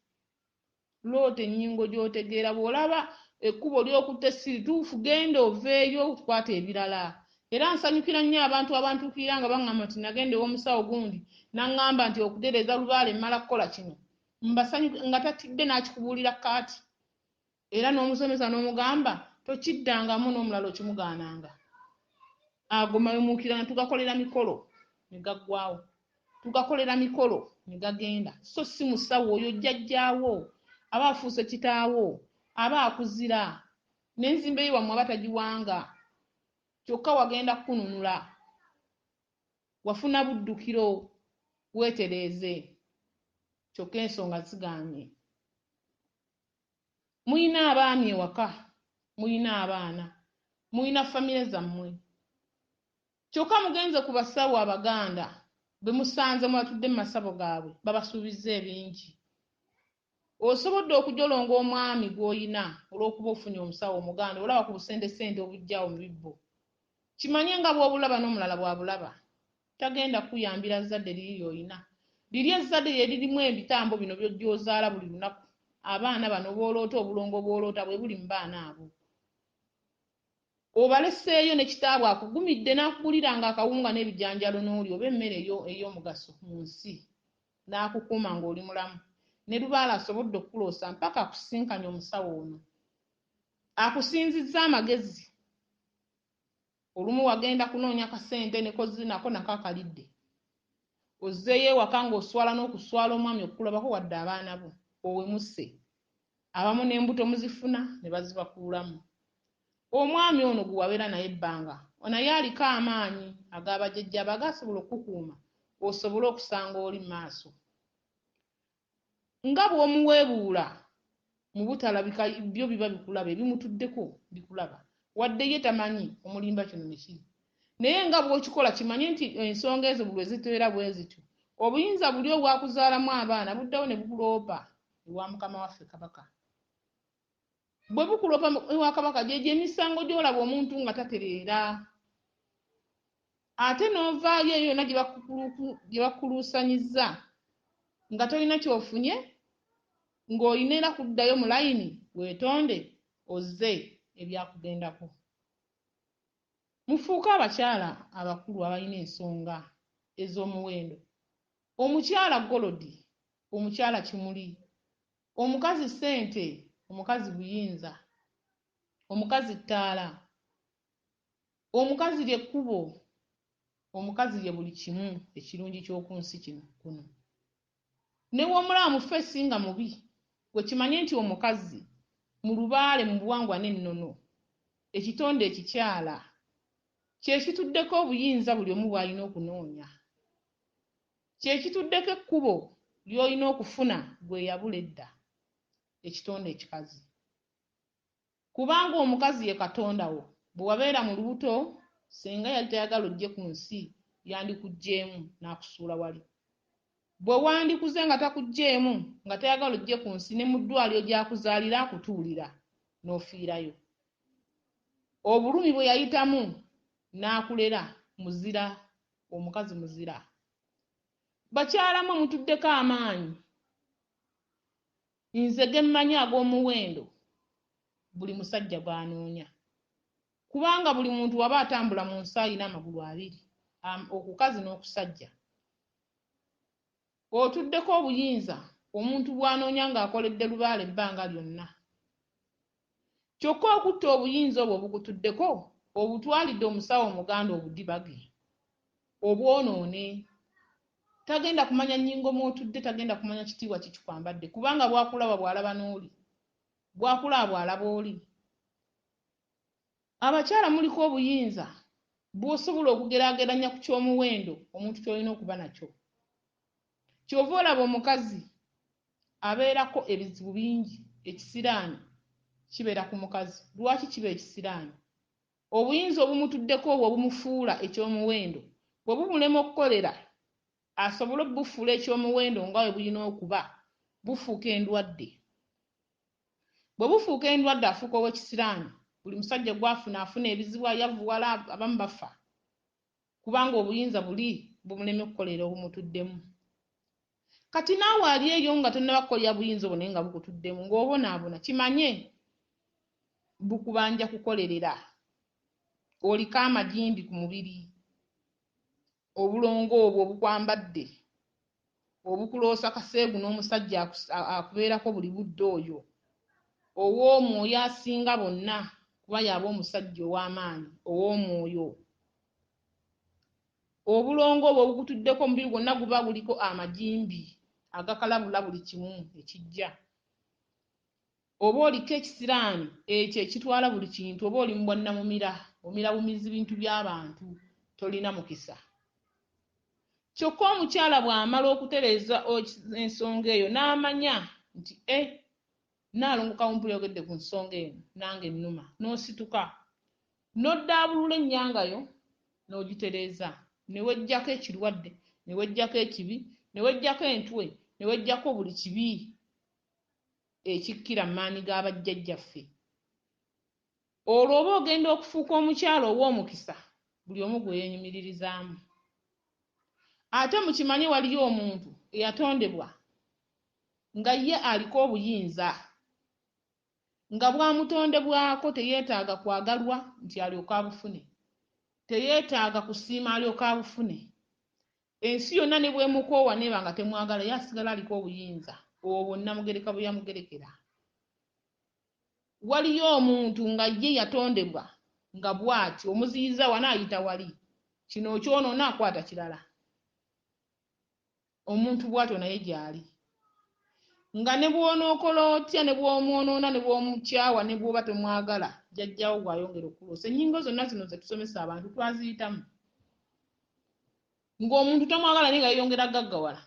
Loota ennyingo gy'otegeera bw'olaba ekkubo ly'okutte si lituufu genda oveeyo kwata ebirala. Era nsanyukira nnyo abantu abantuukirira nga baŋŋamba nti nagenda ew'omusawo gundi n'aŋŋamba nti okutereeza Lubaale mmala kukola kino. Nga tatidde n'akikubuulira kaati. Era n'omusomesa n'omugamba tokiddangamu n'omulala okimugaananga. Ago mawemuukira ne tugakolera mikolo ne gaggwaawo. Tugakolera mikolo ne gagenda. So si musawo oyo jjajjaawo aba afuuse kitaawo aba akuzira n'enzimba ye wammwe aba tagiwanga. Kyokka wagenda kununula. Wafuna buddukiro weetereeze. Kyokka ensonga zigaanye. Muyina abaami ewaka, muyina abaana, muyina famire zammwe. Kyokka mugenze ku basawo Abaganda be musanze mwatudde mu masabo gaabwe babasuubizza ebingi. Osobodde okujolonga omwami gw'oyina olw'okuba ofunye omusawo Omuganda olaba ku busendesende obujjaawo mu bibbo. Kimanye nga bw'obulaba n'omulala bw'abulaba. Tagenda kuyambira zzadde liri ly'oyina. Liri ezzadde lye lirimu ebitambo bino by'ozaala buli lunaku. Abaana bano bw'oloota obulongo bw'oloota bwe buli mu baana abo. Obaleseeyo ne kitaabwe akugumidde n'akuguliranga akawunga n'ebijanjalo n'oli oba emmere ey'omugaso mu nsi n'akukuuma ng'oli mulamu. Ne Lubaale asobodde okukuloosa mpaka akusinkanye omusawo ono. Akusinzizza amagezi. Olumu wagenda kunoonya kasente ne kozinako nako akalidde. Ozzeeyo ewaka ng'oswala n'okuswala omwami okukulabako wadde abaana bo owemusse. Abamu n'embuto muzifuna ne bazibakuulamu. Omwami ono gwe wabeera naye ebbanga naye aliko amaanyi ag'abajjajjaabe agasobola okukukuuma osobole okusanga oli mu maaso. Nga bw'omuweebuula mu butalabika byo biba bikulaba ebimutuddeko bikulaba wadde ye tamanyi omulimba kino ne kiri. Naye nga bw'okikola kimanye nti ensonga ezo buli eziteera bwe zityo obuyinza buli obwakuzaalamu abaana buddawo ne bukuloopa ewa Mukama waffe Kabaka. bwe bukulopa ewa kabaka gye emisango gy'olaba omuntu nga tatereera ate n'ovaayo eyo yonna gye bakuluusanyizza nga tolina ky'ofunye ng'olina era kuddayo mu layini weetonde ozze ebyakugendako. Mufuuke abakyala abakulu abalina ensonga ez'omuwendo. Omukyala Golodi, omukyala Kimuli, omukazi Ssente, omukazi Buyinza, omukazi Ttaala, omukazi Lyekkubo, omukazi lye buli kimu ekirungi ky'oku nsi kuno. Ne w'omulaba mu ffe singa mubi, gwe kimanye nti omukazi mu lubaale mu buwangwa n'ennono, ekitonde ekikyala kye kituddeko obuyinza buli omu bw'alina okunoonya, kye kituddeko ekkubo ly'olina okufuna gwe yabula edda, ekitonde ekikazi. Kubanga omukazi ye Katonda wo, bwe wabeera mu lubuto singa yali tayagala ojje ku nsi yandikuggyeemu n'akusuula wali. Bwe wandikuze nga takuggyeemu nga tayagala ojje ku nsi ne mu ddwaliro gy'akuzaalira akutuulira n'ofiirayo. Obulumi bwe yayitamu n'akulera muzira, omukazi muzira. Bakyalamu mutuddeko amaanyi, nze ge mmanyi ag'omuwendo buli musajja gw'anoonya, kubanga buli muntu waba atambula mu nsi alina amagulu abiri, okukazi n'okusajja. Otuddeko obuyinza omuntu bw'anoonya ng'akoledde lubaale ebbanga lyonna. Kyokka okutta obuyinza obwo bukutuddeko obutwalidde omusawo omuganda obudibage, obwonoone. Tagenda kumanya nnyingo mw'otudde, tagenda kumanya kitiibwa kikikwambadde, kubanga bwakulaba bw'alaba n'oli, bwakulaba bw'alaba oli. Abakyala muliko obuyinza bw'osobola okugeraageranya ku ky'omuwendo omuntu ky'olina okuba nakyo. Ky'ova olaba omukazi abeerako ebizibu bingi, ekisiraani kibeera ku mukazi. Lwaki kiba ekisiraani? Obuyinza obumutuddeko obwo obumufuula eky'omuwendo bwe bumulema okukolera asobole obufuula eky'omuwendo nga bwe bulina okuba, bufuuka endwadde. Bwe bufuuka endwadde afuuka ow'ekisiraani. Buli musajja afuna ebizibu, yavuwala, abamu bafa, kubanga obuyinza buli bumuleme okukolera obumutuddemu. Kati naawe ali eyo nga tonnaba kukolera buyinza obwo naye nga bukutuddemu ng'obonaabona, kimanye bukubanja kukolerera. Oliko amagimbi ku mubiri, obulongo obwo obukwambadde obukuloosa kaseegu n'omusajja akubeerako buli budde oyo, ow'omwoyo asinga bonna kuba yaba omusajja ow'amaanyi, ow'omwoyo. Obulongo obwo obukutuddeko omubiri gwonna guba guliko amagimbi agakalabula buli kimu ekijja. Oba oliko ekisiraani ekyo ekitwala buli kintu, oba oli mu bwannamumira, omirabumizi bintu by'abantu, tolina mukisa. Kyokka omukyala bw'amala okutereeza ensonga eyo n'amanya nti Nnaalongo Kawumpuli yogedde ku nsonga eno nange nnuma, n'osituka n'oddaabulula ennyangayo n'ogitereeza, ne weggyako ekirwadde, ne weggyako ekibi, ne weggyako entwe, ne weggyako buli kibi ekikkira mu maanyi g'abajjajjaffe. Olwo oba ogenda okufuuka omukyala ow'omukisa, buli omu gwe yeenyumiririzaamu. Ate mukimanye waliyo omuntu eyatondebwa nga ye aliko obuyinza, nga bwamutondebwako teyeetaaga kwagalwa nti alyoke abufune, teyeetaaga kusiima alyoke abufune. Ensi yonna ne bw'emukoowa neeba nga temwagala, ye asigala aliko obuyinza, obwo Namugereka bwe yamugerekera. Waliyo omuntu nga ye yatondebwa nga bw'ati, omuziyiza wanaayita wali, kino okyonoona akwata kirala. Omuntu bw'atyo naye gy'ali. Nga ne bw'onookola otya, ne bw'omwonoona, ne bw'omukyawa, ne bw'oba temwagala, jjajjaawo bw'ayongera okuloosa. Ennyingo zonna zino ze tusomesa abantu twaziyitamu. Ng'omuntu tomwagala naye nga yeyongera gaggawala.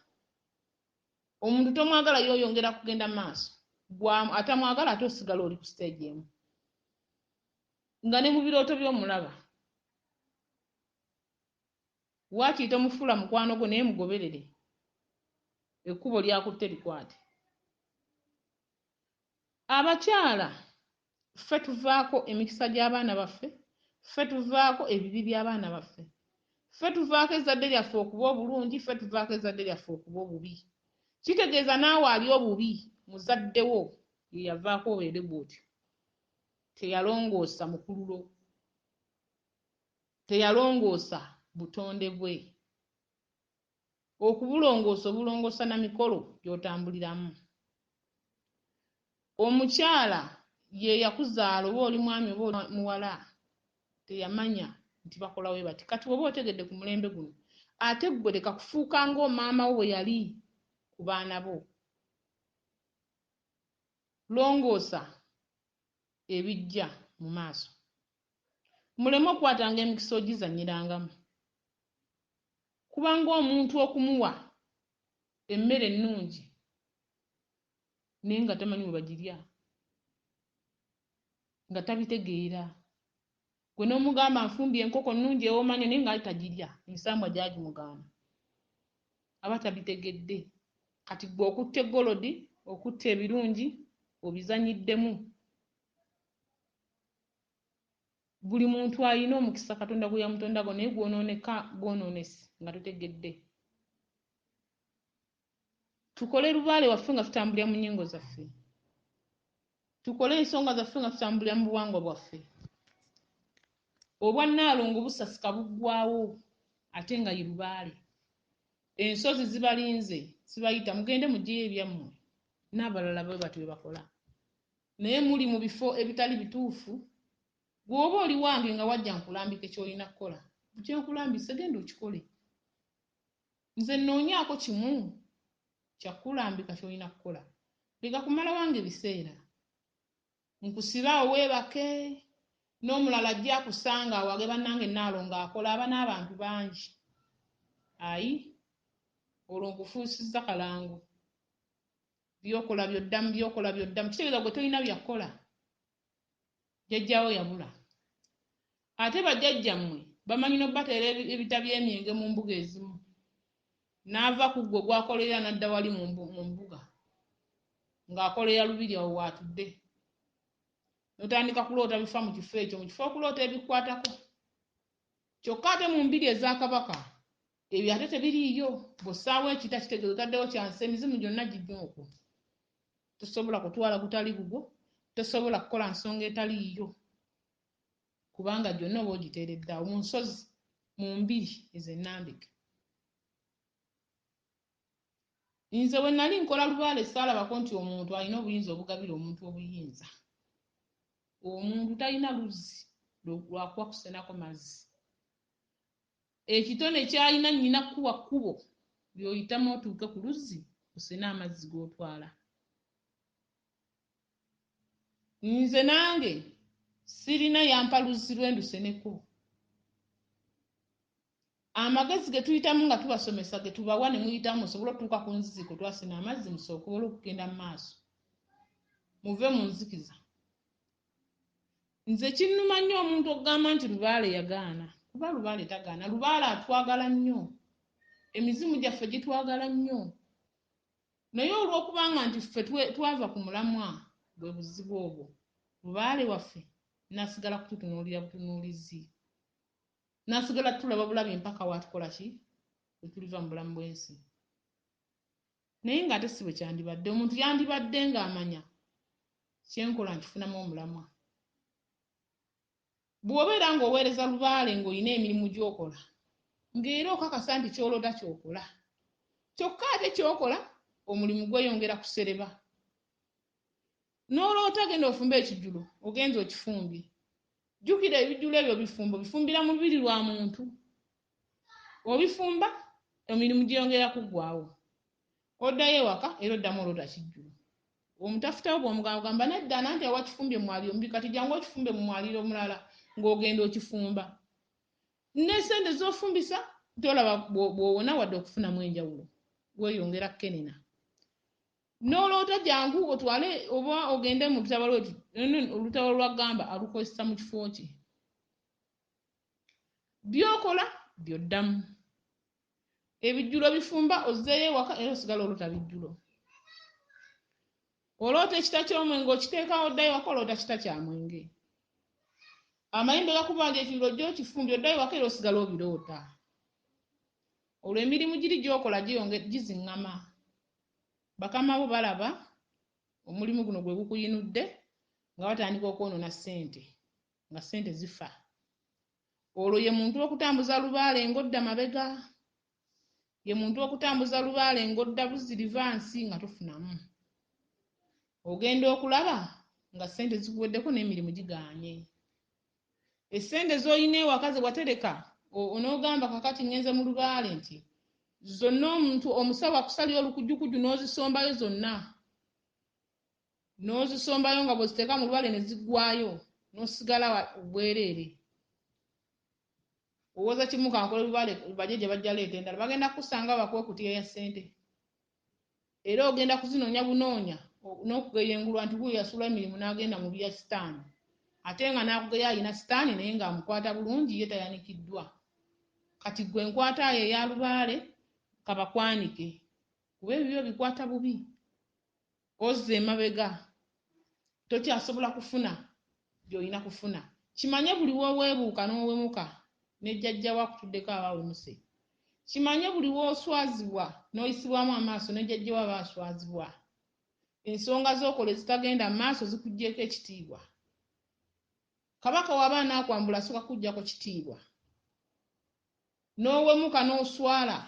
Omuntu tomwagala yoyongera kugenda maaso. Atamwagala ate osigala oli ku stage emu. Nga ne mu birooto by'omulaba. Waakiri tomufuula mukwano gwo naye mugoberere. Ekkubo lyakutte likwate. Abakyala ffe tuvaako emikisa gy'abaana baffe, ffe tuvaako ebibi by'abaana baffe, ffe tuvaako ezzadde lyaffe okuba obulungi, ffe tuvaako ezzadde lyaffe okuba obubi. Kitegeeza naawe ali obubi muzaddewo ye yavaako obeere bw'otyo. Teyalongoosa mukululo, teyalongoosa butonde bwe. Okubulongoosa obulongoosa na mikolo gy'otambuliramu. Omukyala ye yakuzaala oba oli mwami oba oli muwala teyamanya nti bakola we bati. Kati oba otegedde ku mulembe guno ate ggwe leka kufuuka ng'omaama wo bwe yali ku baana bo. Longoosa ebijja mu maaso, muleme okukwatanga emikisa ogizanyirangamu, kubanga omuntu okumuwa emmere ennungi naye nga tamanyi bwe bagirya, nga tabitegeera. Gwe n'omugamba nfumbye enkoko nnungi ewoomanya naye nga tagirya, ensambwa gyagimugaana, aba tabitegedde. Kati gwe okutta eggolodi, okutta ebirungi obizanyiddemu. Buli muntu alina omukisa Katonda gwe yamutondago, naye gwonooneka gwonoonesi nga totegedde. Tukole lubaale waffe nga tutambulira mu nnyingo zaffe, tukole ensonga zaffe nga tutambulira mu buwangwa bwaffe. Obwannaalongo busasika buggwaawo ate nga ye lubaale. Ensozi zibalinze zibayita mugende muggyeyo ebyammwe, n'abalala bwe batyo bwe bakola. Naye muli mu bifo ebitali bituufu. Bw'oba oli wange nga wajja nkulambike ky'olina kukola, kye nkulambise genda okikole. Nze nnoonyaako kimu kyakulambika ky'olina kukola. Leka kumala wange ebiseera. Nkusibaawo weebake, n'omulala ajja akusanga awage bannange Nnaalongo akola, aba n'abantu bangi. Ayi, olwo nkufuusizza kalango. Byokola byoddamu, byokola byoddamu. Kitegeeza gwe tolina byakola. Jjajjaawo yabula. Ate bajjajjammwe bamanyi n'obbateera ebita by'emyenge mu mbuga ezimu. N'ava ku ggwe gw'akolera n'adda wali mu mbuga. Ng'akolera lubiri awo waatudde. N'otandika kuloota bifa mu kifo ekyo, mu kifo okuloota ebikwatako. Kyokka ate mu mbiri eza Kabaka, ebyo ate tebiriiyo. Bw'ossaawo ekita kitegeeza otaddewo kyansi, emizimu gyonna giggya okwo. Tosobola kutwala gutali gugwo, tosobola kukola nsonga etaliiyo, kubanga gyonna oba ogiteeredde awo mu nsozi, mu mbiri ez'ennambike. Nze bwe nali nkola lubaale saalabako nti omuntu alina obuyinza obugabira omuntu obuyinza. Omuntu talina luzzi lwakuba kusenako mazzi. Ekitone kyalina nnyina kuwa kkubo by'oyitamu otuuke ku luzzi osene amazzi g'otwala. Nze nange sirina yampa luzzi lwe nduseneko. Amagezi ge tuyitamu nga tubasomesa ge tubawa ne muyitamu musobole okutuuka ku nzizi kwe twasena amazzi musobole okugenda mu maaso. Muve mu nzikiza. Nze kinnuma nnyo omuntu okugamba nti lubaale yagaana. Kuba lubaale tagaana. Lubaale atwagala nnyo. Emizimu gyaffe gitwagala nnyo. Naye olw'okubanga nti ffe twava ku mulamwa bwe buzibu obwo, lubaale waffe n'asigala kututunuulira butunuulizi. N'asigala tulaba bulabi mpaka waatukola ki? Bwe tuliva mu bulamu bw'ensi. Naye ng'ate si bwe kyandibadde. Omuntu yandibadde ng'amanya kyenkola nkifunamu omulamwa. Bw'obeera ng'oweereza lubaale ng'olina emirimu gy'okola, ng'era okakasa nti ky'oloota ky'okola. Kyokka ate ky'okola omulimu gweyongera kusereba. N'oloota genda ofumbe ekijjulo, ogenza okifumbye. Jjukira ebijjulo ebyo bifumbo bifumbira mu lubiri lwa muntu. Obifumba, emirimu gyeyongera kuggwaawo. Oddayo ewaka era oddamu oloota kijjulo. Omutafutawo bw'omugamba nedda nanti awakifumbye mu mwaliiro mubi, kati jangu okifumbe mu mwaliiro mulala ng'ogenda okifumba. N'essente z'ofumbisa tolaba bw'owona wadde okufunamu enjawulo. Weeyongera kenena. N'oloota jangu otwale oba ogende mu lutalo olutalo lwa Gamba alukozesa mu kifo kye. By'okola by'oddamu. Ebijjulo bifumba ozzeeyo ewaka era osigala oloota bijjulo. Oloota ekita ky'omwenge okiteekawo ddayo waka oloota kita kya mwenge. Amayimba gakubanja ekiriro gy'okifumbye oddayo waka era osigala obiroota. Olwo emirimu giri gy'okola giziŋŋama. Bakama bo balaba omulimu guno gwe gukuyinudde nga batandika okwonoona ssente, nga ssente zifa. Olwo ye muntu w'okutambuza lubaale ng'odda mabega. Ye muntu w'okutambuza lubaale ng'odda buzirivansi nga tofunamu. Ogenda okulaba nga ssente zikuweddeko n'emirimu gigaanye. Essente z'olina ewaka ze watereka onoogamba kakati ngenze mu lubaale nti zonna omuntu omusawo akusalira olukujjukujju n'ozisombayo zonna. N'ozisombayo nga bw'oziteeka mu lubaale ne ziggwayo n'osigala bwereere. Owoza kimu kankole lubaale bajje gye bajja leeta endala bagenda kusanga bakuwe kutiya ya ssente. Era ogenda kuzinoonya bunoonya n'okugeyengulwa nti guyo yasula emirimu n'agenda mu bya sitaani. Ate nga n'akugeya alina sitaani naye ng'amukwata bulungi ye tayanikiddwa. Kati gwe enkwata yo eya lubaale kabakwanike. Kuba ebibyo bikwata bubi. Ozza emabega. Tokyasobola kufuna by'olina kufuna. Kimanye buli w'oweebuuka n'owemuka ne jjajjawo akutuddeko abaawemuse. Kimanye buli w'oswazibwa n'oyisibwamu amaaso ne jjajjawo abaaswazibwa. Ensonga z'okola ezitagenda mu maaso zikuggyeeko ekitiibwa. Kabaka w'aba anaakwambula asooka kuggyako kitiibwa. N'owemuka n'oswala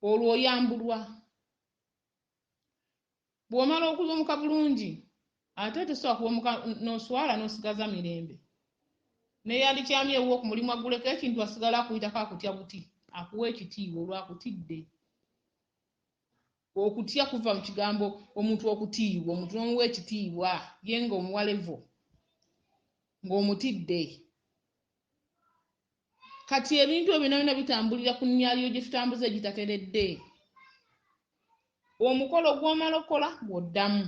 olwo oyambulwa. Bw'omala okuwemuka bulungi ate tosobola kuwemuka n'oswala n'osigaza mirembe. Neyandikyamye ewuwo ku mulimu agguleko ekintu asigala akuyitako akutya buti akuwa ekitiibwa olwakutidde. Okutya kuva mu kigambo omuntu okutiibwa, omuntu n'omuwa ekitiibwa ye ng'omuwa levo ng'omutidde. Kati ebintu ebyo byonna bitambulira ku nnyaliyo gye tutambuza egitateredde. Omukolo gw'omala okukola gw'oddamu.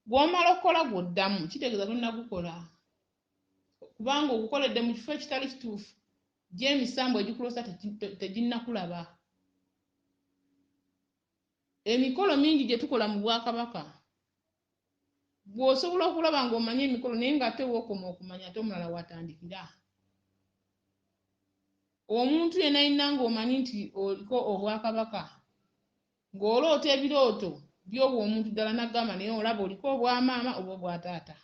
Gw'omala okukola gw'oddamu kitegeeza tonnagukola. Kubanga ogukoledde mu kifo ekitali kituufu gy'emisambo egikuloosa teginnakulaba. Emikolo mingi gye tukola mu Bwakabaka bw'osobola okulaba ng'omanya emikolo naye ng'ate wookoma okumanya ate omulala watandikira. Omuntu yenna yenna ng'omanyi nti oliko Obwakabaka ng'oloota ebirooto by'obwo omuntu ddala n'agamba naye olaba oliko obwamaama oba obwataata.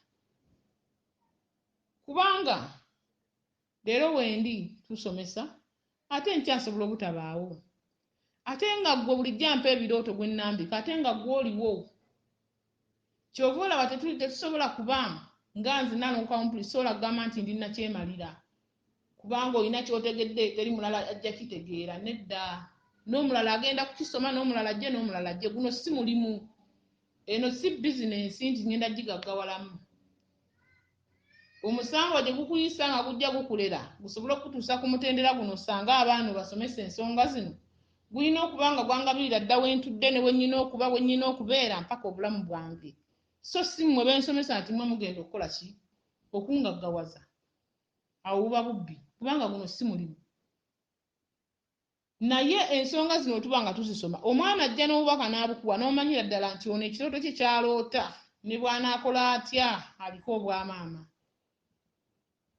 Kubanga leero wendi tusomesa ate nkyasobola obutabaawo. Ate nga ggwe bulijjo ampa ebirooto gwe nnambika ate nga ggwe oliwo. Kyova olaba tetusobola kuba nga nze nalonkampuli sobola kugamba nti ndina kyemalira. Kubanga olina ky'otegedde teri mulala ajja kitegeera nedda. N'omulala agenda kukisoma n'omulala ajje n'omulala ajje. Guno si mulimu. Eno si bizinensi nti ngenda gigaggawalamu. Omusango gye gukuyisa nga gujja gukulera gusobole okutuusa ku mutendera guno osange abaana basomesa ensonga zino. Gulina okuba nga gwangabirira dda wentudde ne wennyina okuba wennyina okubeera mpaka obulamu bwange. So si mmwe bensomesa nti mmwe mugenda okukola ki? Okungaggawaza. Awo buba bubbi kubanga guno si mulimu. Naye ensonga zino tuba nga tuzisoma omwana ajja n'obubaka n'abukuwa n'omanyira ddala nti ono ekirooto kye kyaloota ne bw'anaakola atya aliko obwamaama.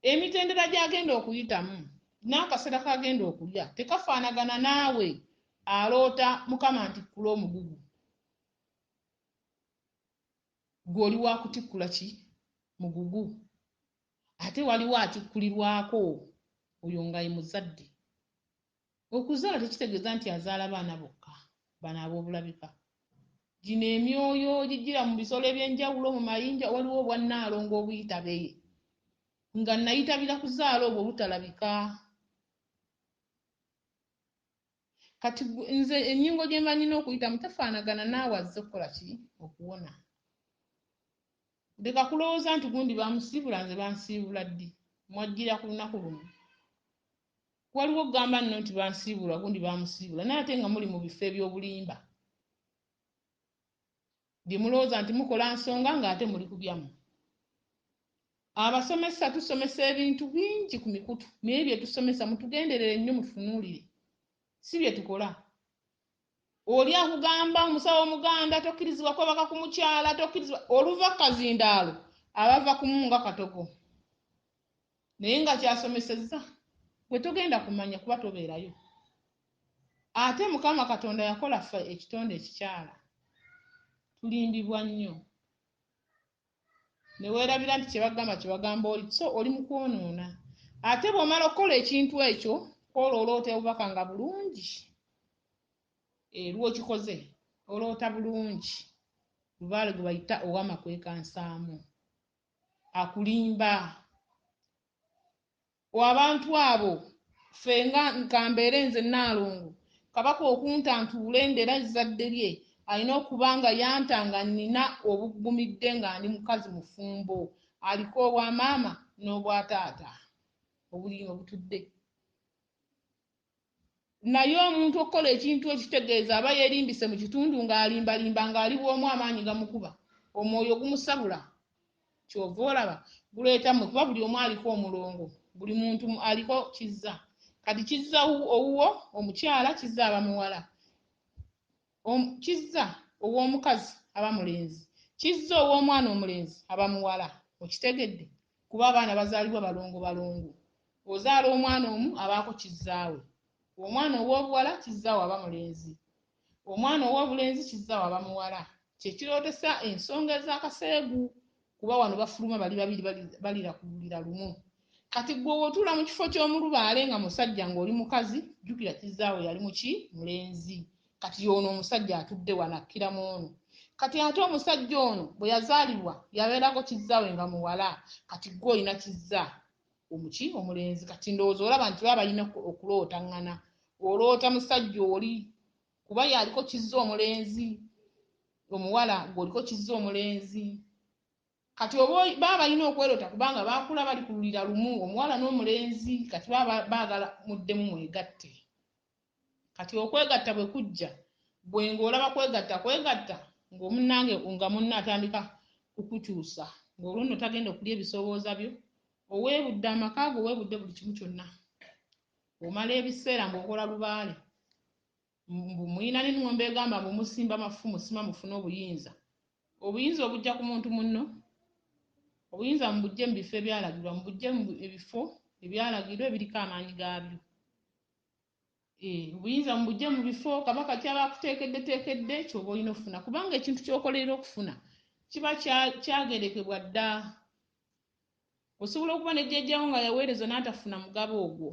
Emitendera gy'agenda okuyitamu n'akaseera k'agenda okulya tekafaanagana naawe aloota mukama ntikkula omugugu. Gw'oli wa kutikkula ki? Mugugu. Ate waliwo atikkulirwako oyo nga ye muzadde. Okuzaala tekitegeeza nti azaala baana bokka, bano ab'obulabika. Gino emyoyo gigira mu bisolo eby'enjawulo mu mayinja waliwo obwannaalongo obuyitabe nga nayitabira kuzaala obwo butalabika. Kati nze ennyingo gye mba nnina okuyitamu tefaanagana naawe azze okukola ki? Okuwona. Leka kulowooza nti gundi bamusiibula nze bansiibula ddi mwajjira ku lunaku luno. Waliwo okugamba nno nti bansiibula gundi bamusiibula naye ate nga muli mu bifo eby'obulimba bye mulowooza nti mukola nsonga ng'ate muli ku byammwe. Abasomesa tusomesa ebintu bingi ku mikutu naye bye tusomesa mutugenderere nnyo mutunuulire si bye tukola. oli akugamba omusawo omuganda tokkirizibwa kwebaka ku mukyala tokkirizibwa oluva kazindaalo abava kumunga katogo naye nga kyasomesezza gwe togenda kumanya kuba tobeerayo ate mukama katonda yakola ffe ekitonde ekikyala tulimbibwa nnyo ne weerabira nti kyebagamba oli so oli mu kwonoona ate bw'omala okukola ekintu ekyo kwola oloota obubaka nga bulungi lw'okikoze oloota bulungi lubaale gwe bayita ow'amakwekansaamu akulimba abantu abo ffe nga kambeere nze Nnaalongo kabaka okuntantuula endera ezzadde lye alina okuba nga yantanga nnina obuggumidde nga ndi mukazi mufumbo aliko obwamaama n'obwataata obuli obutudde naye omuntu okukola ekintu ekitegeeza aba yeerimbise mu kitundu ng'alimbalimba ng'ali bw'omu amaanyi gamukuba omwoyo gumusabula kyova olaba guleeta mmwe kuba buli omu aliko omulongo buli muntu aliko kizza kati kizza owuwo omukyala kizza abamuwala kizza ow'omukazi aba mulenzi kizza ow'omwana omulenzi aba muwala okitegedde kuba abaana bazaalibwa balongo ozaala omwana omu abaako kizzaawe omwana ow'obuwala kizzaawe aba mulenzi omwana ow'obulenzi kizzaawe aba muwala kyekirootesa ensonga ez'akaseegu kuba wano bafuluma bali babiri balira ku lulira lumu kati gwe otuula mu kifo ky'omulubaale nga musajja ng'oli mukazi jjukira kizzaawe yali muki mulenzi kati y'ono omusajja atudde wanakkiramu ono kati ate omusajja ono bwe yazaalibwa yabeerako kizzaawe nga muwala kati gwe olina kizza omuki omulenzi kati ndowooza olaba nti baba balina okulootaŋŋana oloota musajja oli kuba yaliko kizza omulenzi omuwala ng'oliko kizza omulenzi kati oba baba balina okwerota kubanga baakula bali ku lulira lumu omuwala n'omulenzi kati baba baagala muddemu mwegatte kati okwegatta bwe kujja gwe ng'olaba kwegatta ng'omunnange nga munna atandika kukukyusa ng'oluno tagenda okulya ebisobooza byo oweebudde amaka go oweebudde buli kimu kyonna omala ebiseera ng'okola lubaale muyina n'enngombe egamba mumusimba mafu musima mufune obuyinza obujja ku muntu munno obuyinza mubujje mu bifo ebyalagirwa mubujje mu ebifo ebyalagirwa ebiriko amaanyi gaabyo obuyinza mubujje mu bifo kabaka kyaba akuteekeddeteekedde kyoba olina okufuna kubanga ekintu ky'okolerera okufuna kiba kyagerekebwa dda osobola okuba ne jjajjawo nga yaweereza n'atafuna mugabo ogwo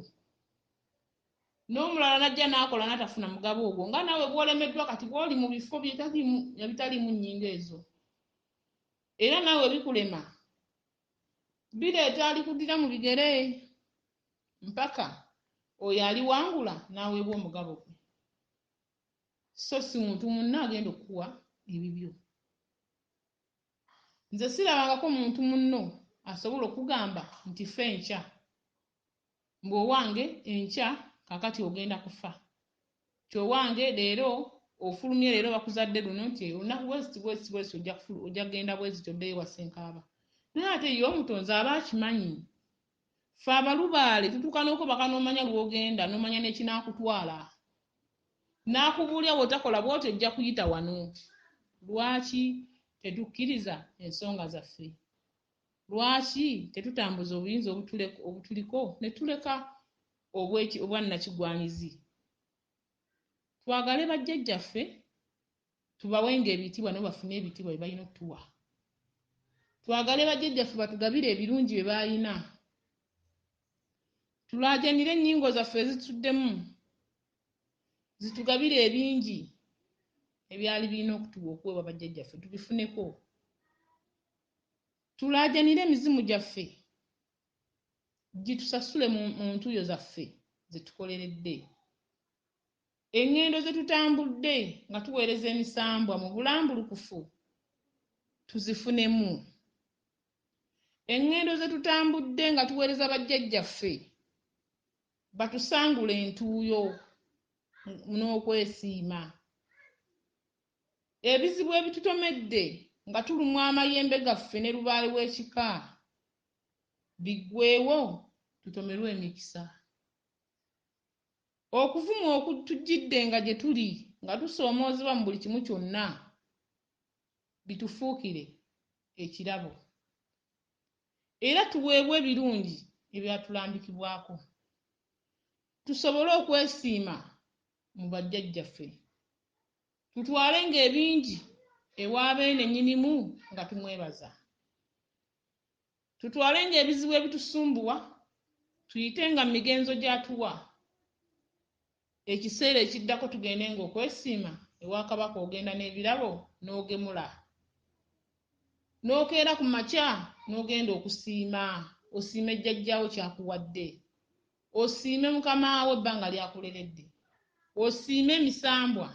n'omulala najja n'akola n'atafuna mugabo ogwo nga naawe bw'olemeddwa kati bw'oli mu bifo bitalimu nnyingo ezo era naawe bikulema bireeta alikuddira mu bigere mpaka oyo aliwangula n'aweebwa omugabo gwe so si muntu munna agenda okukuwa ebibyo nze sirabangako muntu munno asobola okugamba nti ffe enkya mbw'owange enkya kakati ogenda kufa kyowange leero ofulumye leero bakuzadde luno nti olunaku bwezi ojja kugenda bwezi kyoddeyo wasenkaaba naye ate ye omutonzi aba akimanyi ffe abalubaale tutuuka n'okubaka n'omanya lw'ogenda n'omanya n'ekinaakutwala n'akubuulya bw'otakola bw'oti ojja kuyita wano lwaki tetukkiriza ensonga zaffe lwaki tetutambuza obuyinza obutuliko ne tuleka obwannakigwanyizi twagale bajjajjaffe tubawenga ebitiibwa nabo bafune ebitiibwa bye balina okutuwa twagale bajjajjaffe batugabire ebirungi bye balina tulaajanire ennyingo zaffe ezituddemu zitugabire ebingi ebyali birina okutuwa okuweebwa bajjajjaffe tubifuneko tulaajanire emizimu gyaffe gitusasule mu ntuuyo zaffe zetukoleredde eŋŋendo ze tutambudde nga tuweereza emisambwa mu bulambulukufu tuzifunemu eŋŋendo ze tutambudde nga tuweereza bajjajjaffe batusangule entuuyo n'okwesiima ebizibu ebitutomedde nga tulumwa amayembe gaffe ne lubaale w'ekika biggweewo tutomerwe emikisa okuvuma okutujjidde nga gye tuli nga tusoomoozebwa mu buli kimu kyonna bitufuukire ekirabo era tuweebwe ebirungi ebyatulambikibwako tusobole okwesiima mu bajjajjaffe tutwalenga ebingi ewaabeene nnyinimu nga tumwebaza tutwalenga ebizibu ebitusumbuwa tuyitenga mu migenzo gy'atuwa ekiseera ekiddako tugendenga okwesiima ewa kabaka ogenda n'ebirabo n'ogemula n'okeera ku makya n'ogenda okusiima osiime jjajjaawo kyakuwadde osiime mukamaawo ebbanga lyakuleredde osiime emisambwa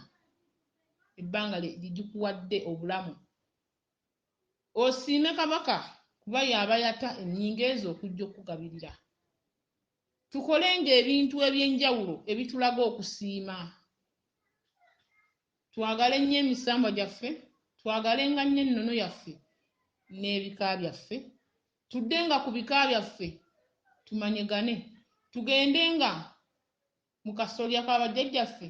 ebbanga ligikuwadde obulamu osiime kabaka kuba y'abayata ennyingo ezo okujja okugabirira tukolenga ebintu eby'enjawulo ebitulaga okusiima twagale nnyo emisambwa gyaffe twagalenga nnyo ennono yaffe n'ebika byaffe tuddenga ku bika byaffe tumanyegane tugendenga mu kasolya k'abajjajjaffe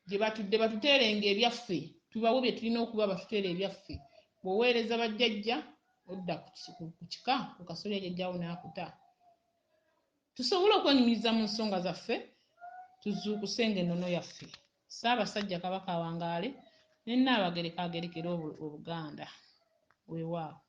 gye batudde batuteerenga ebyaffe tubawe bye tulina okuba batuteera ebyaffe bw'oweereza bajjajja odda ku kika ku kasolya jjajjaawo n'akuta tusobole okwenyumiriza mu nsonga zaffe tuzuukusenga ennono yaffe Ssaabasajja Kabaka awangaale ne Nnaabagereka agerekera Obuganda weewaawo.